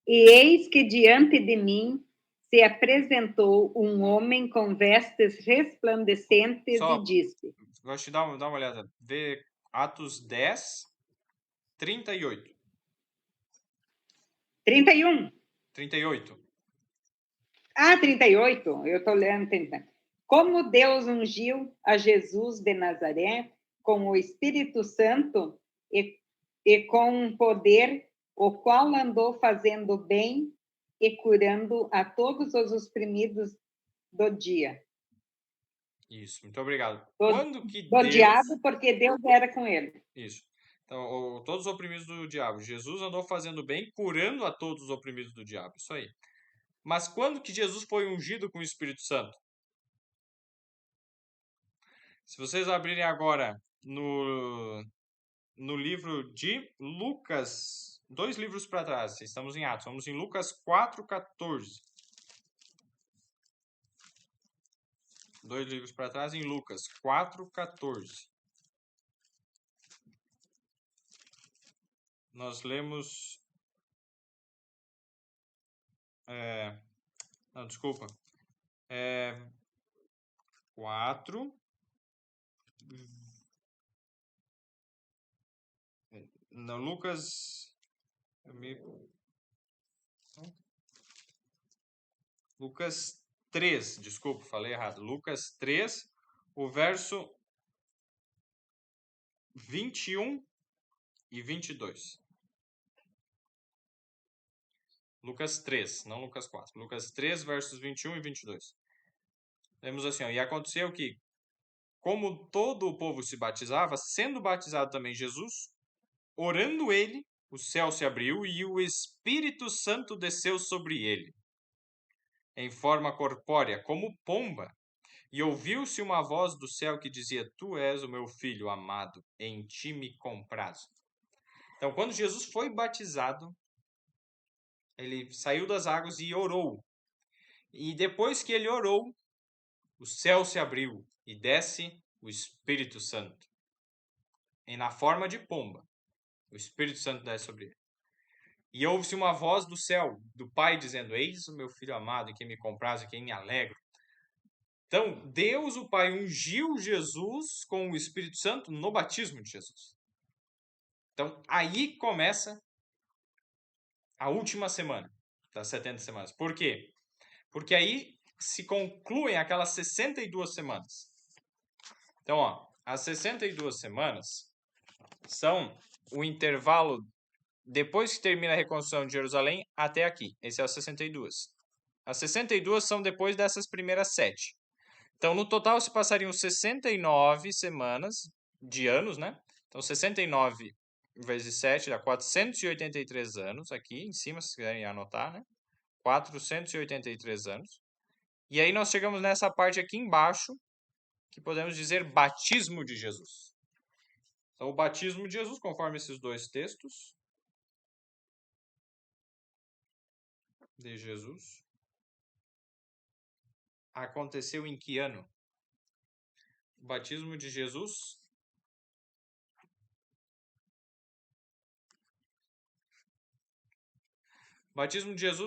C: E eis que diante de mim se apresentou um homem com vestes resplandecentes e disse...
B: vou te dar uma olhada. Vê Atos 10, 38.
C: 31.
B: 38.
C: Ah, 38. Eu estou lendo 30. Como Deus ungiu a Jesus de Nazaré com o Espírito Santo e com poder, o qual andou fazendo bem e curando a todos os oprimidos do dia.
B: Isso, muito obrigado.
C: Do,
B: Quando que
C: do
B: Deus...
C: diabo, porque Deus era com ele.
B: Isso. Então, todos os oprimidos do diabo. Jesus andou fazendo bem, curando a todos os oprimidos do diabo. Isso aí. Mas quando que Jesus foi ungido com o Espírito Santo? Se vocês abrirem agora no livro de Lucas, 2 livros para trás, estamos em Atos, vamos em Lucas 4:14. 2 livros para trás em Lucas 4:14. Nós lemos... não, desculpa. 4... Não, Lucas... Lucas 3, desculpa, falei errado. Lucas 3, o verso 21 e 22. Lucas 3, não Lucas 4. Lucas 3, versos 21 e 22. Lemos assim, ó, e aconteceu que, como todo o povo se batizava, sendo batizado também Jesus, orando ele, o céu se abriu e o Espírito Santo desceu sobre ele, em forma corpórea, como pomba. E ouviu-se uma voz do céu que dizia, tu és o meu filho amado, em ti me comprazo. Então, quando Jesus foi batizado, ele saiu das águas e orou. E depois que ele orou, o céu se abriu e desce o Espírito Santo. E na forma de pomba, o Espírito Santo desce sobre ele. E ouve-se uma voz do céu, do Pai, dizendo, eis o meu filho amado, em quem me comprazo, em quem me alegro. Então, Deus, o Pai, ungiu Jesus com o Espírito Santo no batismo de Jesus. Então, aí começa a última semana das 70 semanas. Por quê? Porque aí se concluem aquelas 62 semanas. Então, ó, as 62 semanas são o intervalo depois que termina a reconstrução de Jerusalém até aqui. Esse é as 62. As 62 são depois dessas primeiras 7. Então, no total, se passariam 69 semanas de anos, né? Então, 69 vezes 7 dá 483 anos. Aqui em cima, se quiserem anotar, né? 483 anos. E aí nós chegamos nessa parte aqui embaixo, que podemos dizer batismo de Jesus. Então, o batismo de Jesus, conforme esses dois textos de Jesus, aconteceu em que ano? O batismo de Jesus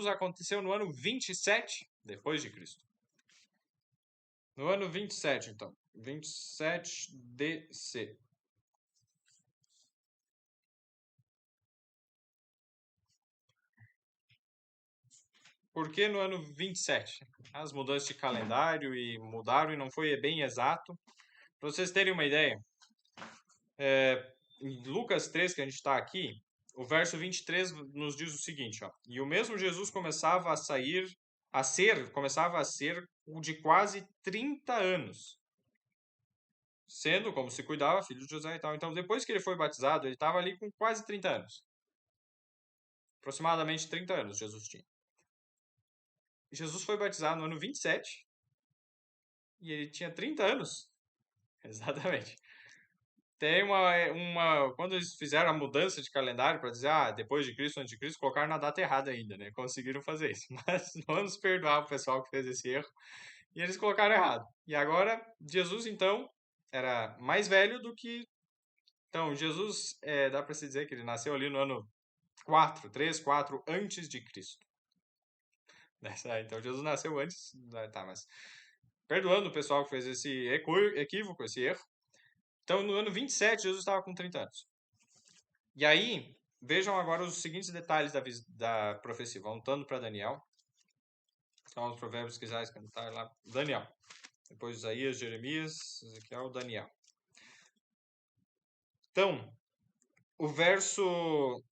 B: aconteceu no ano 27 depois de Cristo. No ano 27, então. 27 DC. Por que no ano 27? As mudanças de calendário e mudaram e não foi bem exato. Para vocês terem uma ideia, em Lucas 3, que a gente está aqui, o verso 23 nos diz o seguinte, ó, e o mesmo Jesus começava a ser o de quase 30 anos, sendo como se cuidava, filho de José e tal. Então, depois que ele foi batizado, ele estava ali com quase 30 anos. Aproximadamente 30 anos Jesus tinha. Jesus foi batizado no ano 27 e ele tinha 30 anos. Exatamente. Tem quando eles fizeram a mudança de calendário para dizer, depois de Cristo, antes de Cristo, colocaram na data errada ainda, né? Conseguiram fazer isso. Mas vamos perdoar o pessoal que fez esse erro. E eles colocaram errado. E agora, Jesus, então, era mais velho do que... Então, Jesus, dá para se dizer que ele nasceu ali no ano 3, 4 antes de Cristo. Então, Jesus nasceu antes... Tá, mas... Perdoando o pessoal que fez esse equívoco, esse erro. Então, no ano 27, Jesus estava com 30 anos. E aí, vejam agora os seguintes detalhes da profecia. Voltando para Daniel. Então, os provérbios que Isaías cantar lá. Daniel. Depois Isaías, Jeremias, Ezequiel, Daniel. Então, o verso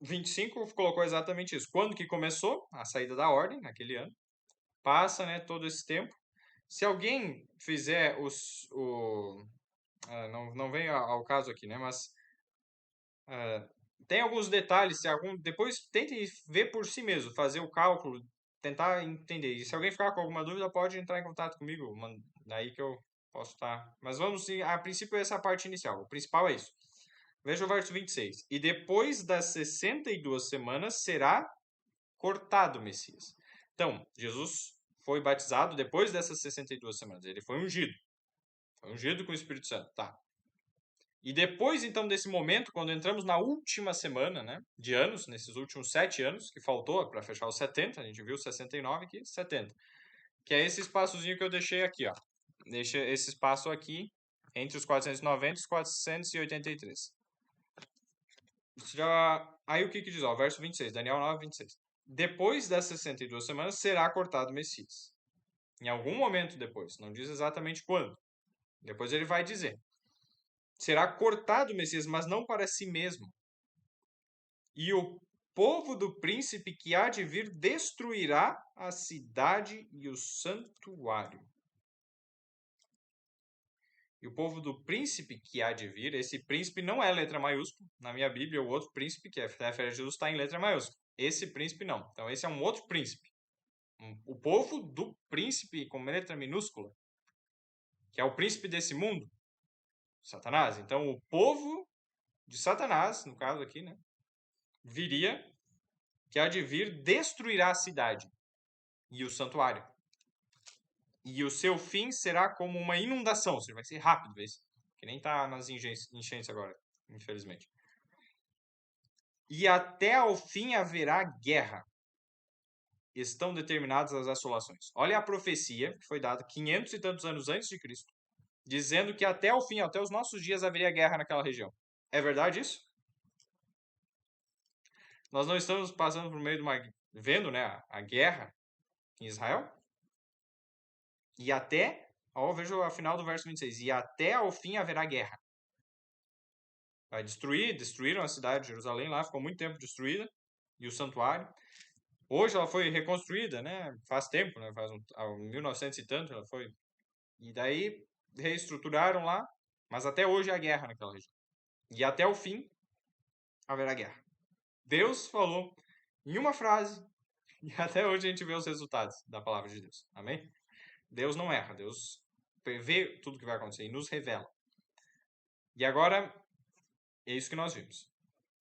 B: 25 colocou exatamente isso. Quando que começou a saída da ordem, naquele ano. Passa, né, todo esse tempo. Se alguém fizer não vem ao caso aqui, né, mas tem alguns detalhes, depois tentem ver por si mesmo, fazer o cálculo, tentar entender. E se alguém ficar com alguma dúvida, pode entrar em contato comigo, daí que eu posso estar. Mas vamos, a princípio, essa parte inicial. O principal é isso. Veja o verso 26. E depois das 62 semanas será cortado o Messias. Então, Jesus foi batizado depois dessas 62 semanas. Ele foi ungido. Foi ungido com o Espírito Santo. Tá. E depois, então, desse momento, quando entramos na última semana, né, de anos, nesses últimos 7 anos, que faltou para fechar os 70, a gente viu 69 aqui, 70. Que é esse espaçozinho que eu deixei aqui, ó. Deixa esse espaço aqui entre os 490 e os 483. Aí o que diz? Ó, verso 26, Daniel 9, 26. Depois das 62 semanas será cortado o Messias. Em algum momento depois, não diz exatamente quando. Depois ele vai dizer. Será cortado o Messias, mas não para si mesmo. E o povo do príncipe que há de vir destruirá a cidade e o santuário. E o povo do príncipe que há de vir, esse príncipe não é letra maiúscula. Na minha Bíblia, o outro príncipe, que refere a Jesus, está em letra maiúscula. Esse príncipe não. Então, esse é um outro príncipe. O povo do príncipe com letra minúscula, que é o príncipe desse mundo, Satanás. Então, o povo de Satanás, no caso aqui, né, viria, que há de vir, destruirá a cidade e o santuário. E o seu fim será como uma inundação, ou seja, vai ser rápido, que nem está nas enchentes agora, infelizmente. E até ao fim haverá guerra. Estão determinadas as assolações. Olha a profecia que foi dada 500 e tantos anos antes de Cristo, dizendo que até o fim, até os nossos dias, haveria guerra naquela região. É verdade isso? Nós não estamos passando por meio de vendo, né, a guerra em Israel? E até, veja o final do verso 26, e até ao fim haverá guerra. Vai destruíram a cidade de Jerusalém lá, ficou muito tempo destruída, e o santuário. Hoje ela foi reconstruída, né, faz tempo, né, faz 1900 e tanto ela foi. E daí reestruturaram lá, mas até hoje há guerra naquela região. E até o fim haverá guerra. Deus falou em uma frase, e até hoje a gente vê os resultados da palavra de Deus. Amém? Deus não erra, Deus vê tudo que vai acontecer e nos revela. E agora, é isso que nós vimos.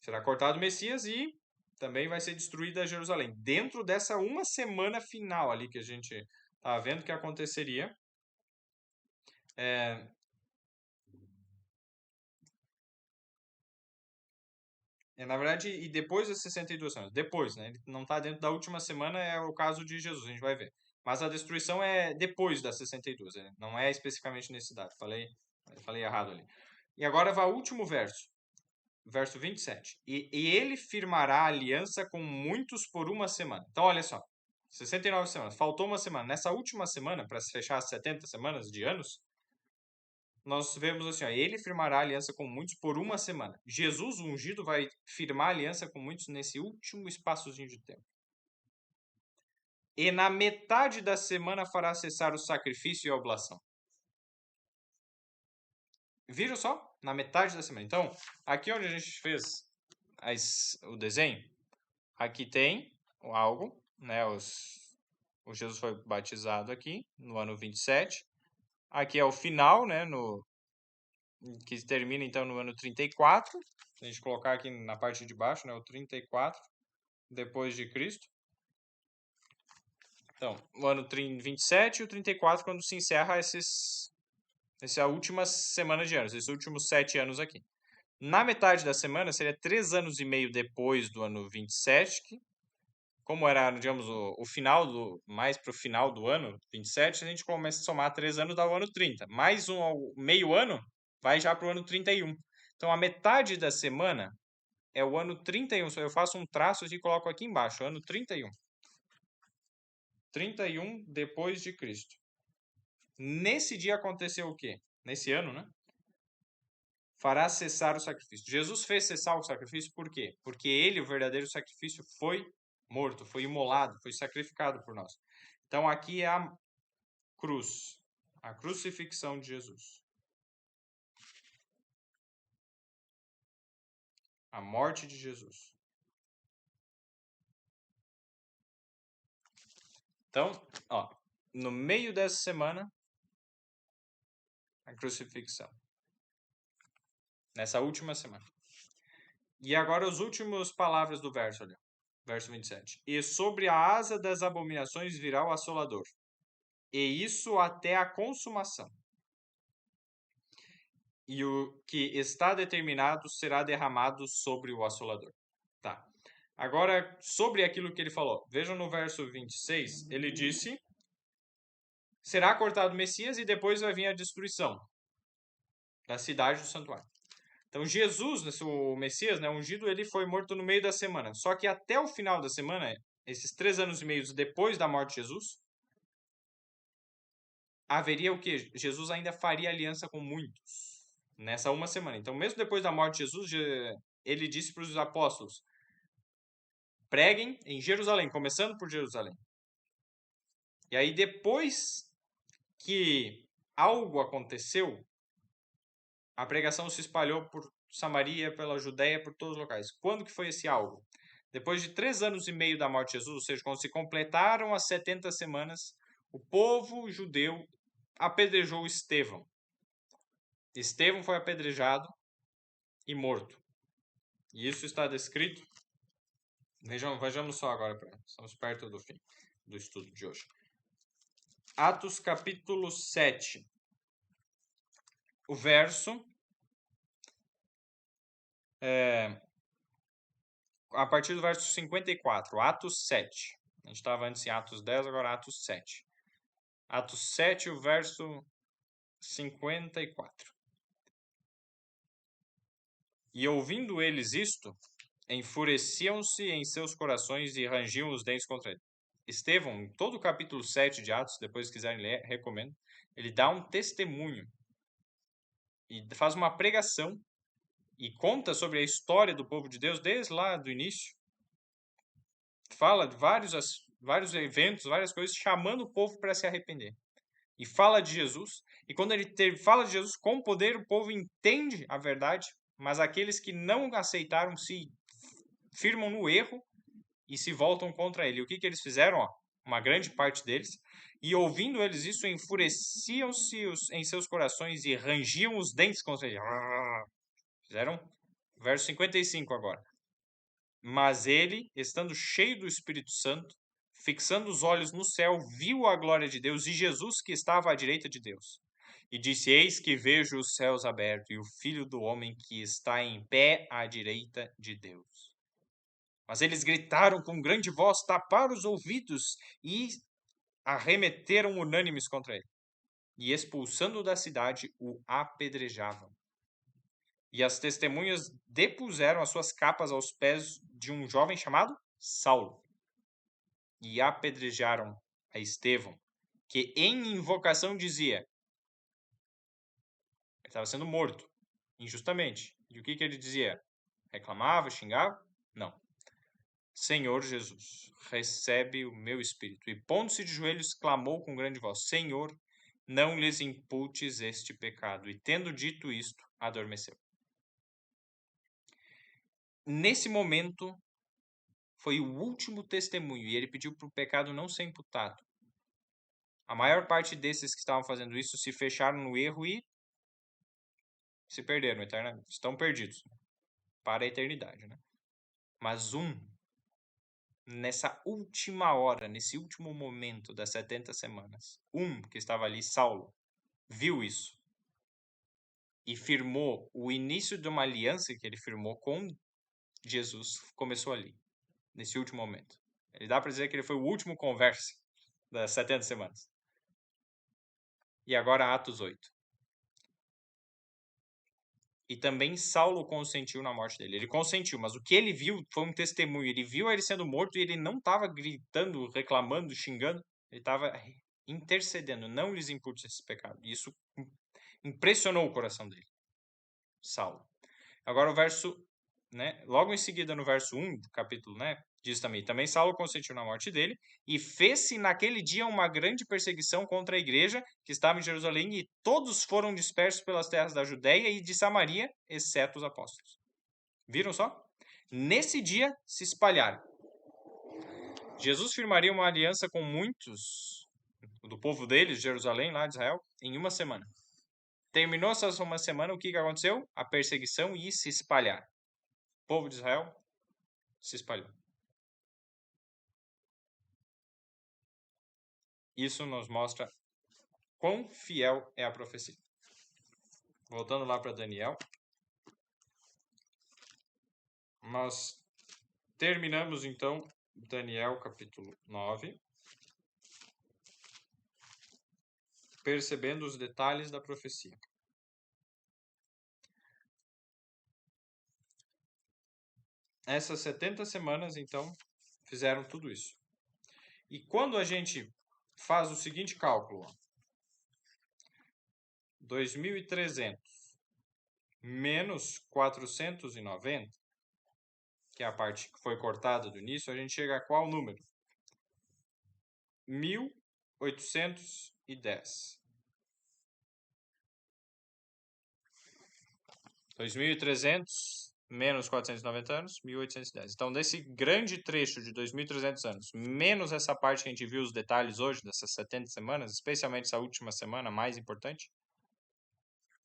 B: Será cortado o Messias e também vai ser destruída Jerusalém. Dentro dessa uma semana final ali que a gente estava vendo que aconteceria. Na verdade, e depois das 62 semanas. Depois, né? Ele não está dentro da última semana, é o caso de Jesus, a gente vai ver. Mas a destruição é depois das 62, não é especificamente nesse dado. Falei errado ali. E agora vai o último verso. Verso 27. E ele firmará aliança com muitos por uma semana. Então, olha só. 69 semanas. Faltou uma semana. Nessa última semana, para fechar as 70 semanas de anos, nós vemos assim, ó, ele firmará aliança com muitos por uma semana. Jesus, o ungido, vai firmar aliança com muitos nesse último espaçozinho de tempo. E na metade da semana fará cessar o sacrifício e a oblação. Viram só? Na metade da semana. Então, aqui onde a gente fez o desenho, aqui tem algo, né? O Jesus foi batizado aqui no ano 27. Aqui é o final, né? Que termina então no ano 34. Se a gente colocar aqui na parte de baixo, né? O 34 depois de Cristo. Então, o ano 27 e o 34 quando se encerra essa última semana de anos, esses últimos 7 anos aqui. Na metade da semana, seria 3 anos e meio depois do ano 27, que, como era, digamos, o final mais para o final do ano 27, a gente começa a somar 3 anos, dá o ano 30. Mais meio ano, vai já para o ano 31. Então, a metade da semana é o ano 31. Eu faço um traço e coloco aqui embaixo, ano 31. 31 depois de Cristo. Nesse dia aconteceu o quê? Nesse ano, né? Fará cessar o sacrifício. Jesus fez cessar o sacrifício por quê? Porque ele, o verdadeiro sacrifício, foi morto, foi imolado, foi sacrificado por nós. Então aqui é a cruz, a crucifixão de Jesus. A morte de Jesus. Então, ó, no meio dessa semana, a crucifixão. Nessa última semana. E agora as últimas palavras do verso ali. Verso 27. E sobre a asa das abominações virá o assolador. E isso até a consumação. E o que está determinado será derramado sobre o assolador. Tá. Agora, sobre aquilo que ele falou. Vejam no verso 26. Ele disse... Será cortado o Messias e depois vai vir a destruição da cidade do santuário. Então, Jesus, o Messias, né, ungido, ele foi morto no meio da semana. Só que até o final da semana, esses 3 anos e meio depois da morte de Jesus, haveria o quê? Jesus ainda faria aliança com muitos nessa uma semana. Então, mesmo depois da morte de Jesus, ele disse para os apóstolos, preguem em Jerusalém, começando por Jerusalém. E aí, depois que algo aconteceu, a pregação se espalhou por Samaria, pela Judéia, por todos os locais. Quando que foi esse algo? Depois de 3 anos e meio da morte de Jesus, ou seja, quando se completaram as 70 semanas, o povo judeu apedrejou Estevão. Estevão foi apedrejado e morto. E isso está descrito. Vejamos só agora, estamos perto do fim do estudo de hoje. Atos capítulo 7. O verso... a partir do verso 54, Atos 7. A gente estava antes em Atos 10, agora Atos 7. Atos 7, o verso 54. E ouvindo eles isto, enfureciam-se em seus corações e rangiam os dentes contra ele. Estevão, em todo o capítulo 7 de Atos, depois quiserem ler, recomendo, ele dá um testemunho e faz uma pregação e conta sobre a história do povo de Deus desde lá do início. Fala de vários eventos, várias coisas, chamando o povo para se arrepender. E fala de Jesus. E quando ele fala de Jesus com poder, o povo entende a verdade, mas aqueles que não aceitaram se firmam no erro e se voltam contra ele. E o que eles fizeram? Ó, uma grande parte deles. E ouvindo eles isso, enfureciam-se em seus corações e rangiam os dentes contra ele. Fizeram? Verso 55 agora. Mas ele, estando cheio do Espírito Santo, fixando os olhos no céu, viu a glória de Deus e Jesus que estava à direita de Deus. E disse, eis que vejo os céus abertos e o Filho do Homem que está em pé à direita de Deus. Mas eles gritaram com grande voz, taparam os ouvidos e arremeteram unânimes contra ele. E expulsando-o da cidade, o apedrejavam. E as testemunhas depuseram as suas capas aos pés de um jovem chamado Saulo. E apedrejaram a Estevão, que em invocação dizia... Ele estava sendo morto, injustamente. E o que ele dizia? Reclamava, xingava? Não. Senhor Jesus, recebe o meu espírito. E pondo-se de joelhos, clamou com grande voz, Senhor, não lhes imputes este pecado. E tendo dito isto, adormeceu. Nesse momento, foi o último testemunho, e ele pediu para o pecado não ser imputado. A maior parte desses que estavam fazendo isso se fecharam no erro e se perderam eternamente. Estão perdidos para a eternidade, né? Mas nessa última hora, nesse último momento das 70 semanas, que estava ali, Saulo, viu isso e firmou o início de uma aliança que ele firmou com Jesus, começou ali, nesse último momento. Ele dá para dizer que ele foi o último converso das 70 semanas. E agora Atos 8. E também Saulo consentiu na morte dele. Ele consentiu, mas o que ele viu foi um testemunho. Ele viu ele sendo morto e ele não estava gritando, reclamando, xingando. Ele estava intercedendo. Não lhes impute esse pecado. E isso impressionou o coração dele. Saulo. Agora o verso, né? Logo em seguida, no verso 1 do capítulo, né? Diz também Saulo consentiu na morte dele e fez-se naquele dia uma grande perseguição contra a igreja que estava em Jerusalém e todos foram dispersos pelas terras da Judéia e de Samaria, exceto os apóstolos. Viram só? Nesse dia se espalharam. Jesus firmaria uma aliança com muitos do povo deles, Jerusalém, lá de Israel, em uma semana. Terminou essa uma semana, o que aconteceu? A perseguição e se espalhar. O povo de Israel se espalhou. Isso nos mostra quão fiel é a profecia. Voltando lá para Daniel. Nós terminamos então Daniel capítulo 9. Percebendo os detalhes da profecia. Essas 70 semanas, então, fizeram tudo isso. E quando a gente faz o seguinte cálculo, 2.300 menos 490, que é a parte que foi cortada do início, a gente chega a qual número? 1.810. 2.300 menos 490 anos, 1.810. Então, desse grande trecho de 2.300 anos, menos essa parte que a gente viu os detalhes hoje, dessas 70 semanas, especialmente essa última semana, mais importante,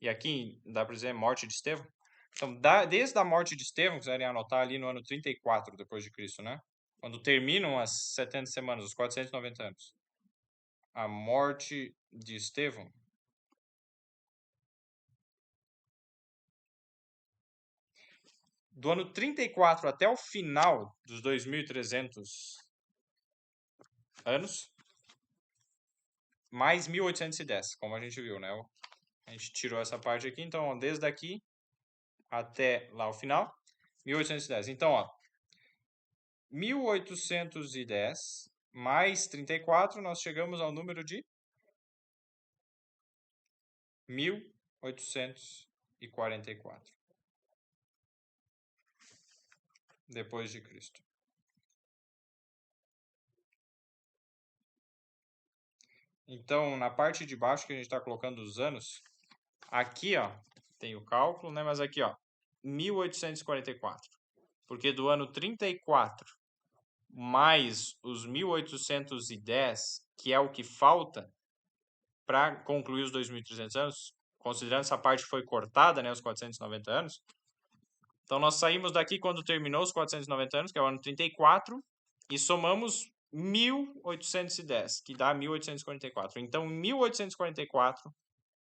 B: e aqui dá para dizer morte de Estevão. Então, desde a morte de Estevão, quiserem anotar ali no ano 34 depois de Cristo, né? Quando terminam as 70 semanas, os 490 anos. A morte de Estevão. Do ano 34 até o final dos 2.300 anos, mais 1.810, como a gente viu, né? A gente tirou essa parte aqui, então, ó, desde aqui até lá o final, 1.810. Então, ó, 1.810 mais 34, nós chegamos ao número de 1.844. Depois de Cristo. Então, na parte de baixo que a gente está colocando os anos, aqui, ó, tem o cálculo, né? Mas aqui, ó, 1.844. Porque do ano 34 mais os 1.810, que é o que falta para concluir os 2.300 anos, considerando essa parte que foi cortada, né, os 490 anos. Então, nós saímos daqui quando terminou os 490 anos, que é o ano 34, e somamos 1.810, que dá 1.844. Então, em 1.844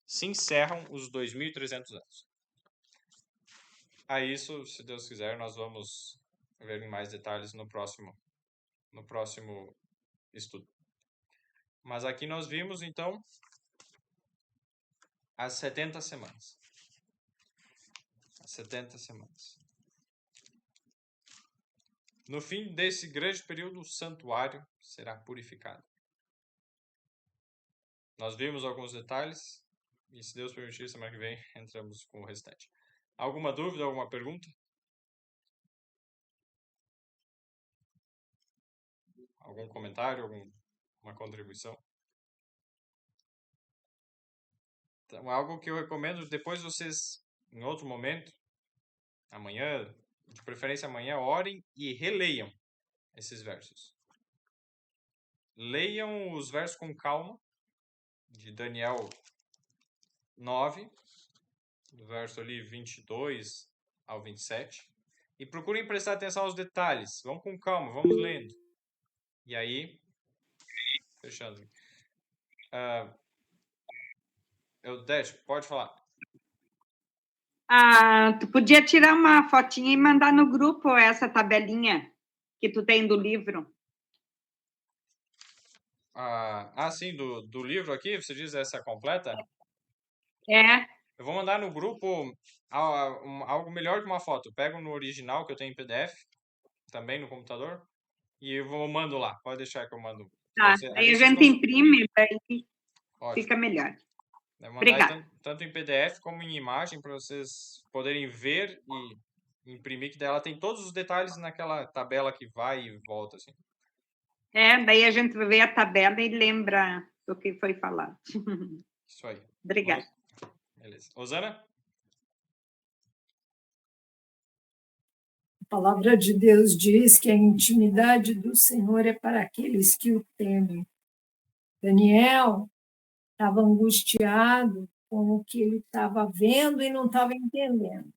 B: se encerram os 2.300 anos. A isso, se Deus quiser, nós vamos ver em mais detalhes no próximo estudo. Mas aqui nós vimos, então, as 70 semanas. As 70 semanas. No fim desse grande período, o santuário será purificado. Nós vimos alguns detalhes e, se Deus permitir, semana que vem entramos com o restante. Alguma dúvida, alguma pergunta? Algum comentário, alguma contribuição? Então, algo que eu recomendo, depois vocês, em outro momento, amanhã, de preferência amanhã, orem e releiam esses versos. Leiam os versos com calma, de Daniel 9, do verso ali 22 ao 27, e procurem prestar atenção aos detalhes. Vamos com calma, vamos lendo. E aí, fechando. Eudete, pode falar.
C: Tu podia tirar uma fotinha e mandar no grupo essa tabelinha que tu tem do livro.
B: Sim, do livro aqui, você diz essa completa?
C: É.
B: Eu vou mandar no grupo algo melhor que uma foto. Eu pego no original que eu tenho em PDF, também no computador, e eu mando lá. Pode deixar que eu mando.
C: Tá, aí a gente imprime, daí fica melhor.
B: Vou mandar
C: Obrigada.
B: tanto em PDF como em imagem para vocês poderem ver e imprimir, que daí ela tem todos os detalhes naquela tabela que vai e volta, assim.
C: Daí a gente vê a tabela e lembra do que foi falado.
B: Isso aí.
C: Obrigada.
B: Beleza. Rosana?
D: A palavra de Deus diz que a intimidade do Senhor é para aqueles que o temem. Daniel estava angustiado com o que ele estava vendo e não estava entendendo.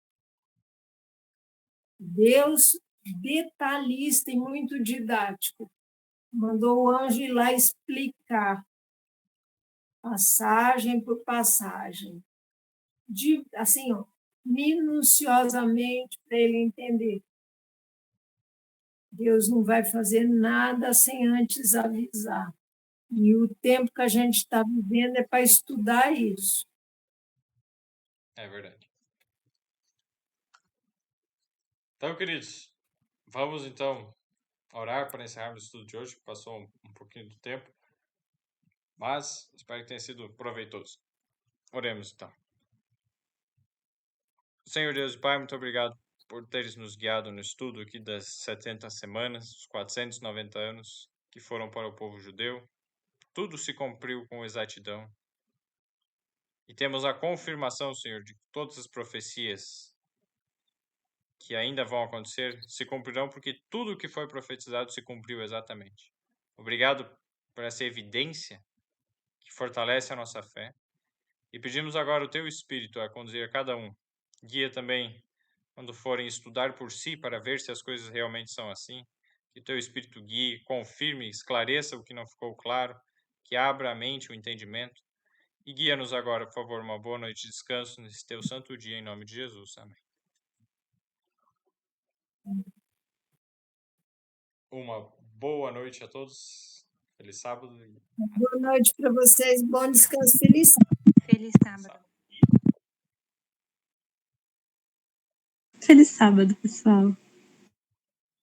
D: Deus, detalhista e muito didático, mandou o anjo ir lá explicar, passagem por passagem, assim, minuciosamente para ele entender. Deus não vai fazer nada sem antes avisar. E o tempo que a gente está vivendo é para estudar isso.
B: É verdade. Então, queridos, vamos então orar para encerrarmos o estudo de hoje, que passou um pouquinho do tempo, mas espero que tenha sido proveitoso. Oremos então. Senhor Deus e Pai, muito obrigado por teres nos guiado no estudo aqui das 70 semanas, os 490 anos que foram para o povo judeu. Tudo se cumpriu com exatidão. E temos a confirmação, Senhor, de que todas as profecias que ainda vão acontecer se cumprirão, porque tudo o que foi profetizado se cumpriu exatamente. Obrigado por essa evidência que fortalece a nossa fé. E pedimos agora o Teu Espírito a conduzir a cada um. Guia também quando forem estudar por si para ver se as coisas realmente são assim. Que Teu Espírito guie, confirme, esclareça o que não ficou claro, que abra a mente, o entendimento. E guia-nos agora, por favor, uma boa noite de descanso nesse Teu santo dia, em nome de Jesus. Amém. Uma boa noite a todos. Feliz sábado.
D: Boa noite para vocês. Bom descanso. Feliz sábado.
E: Feliz sábado. Feliz sábado, pessoal.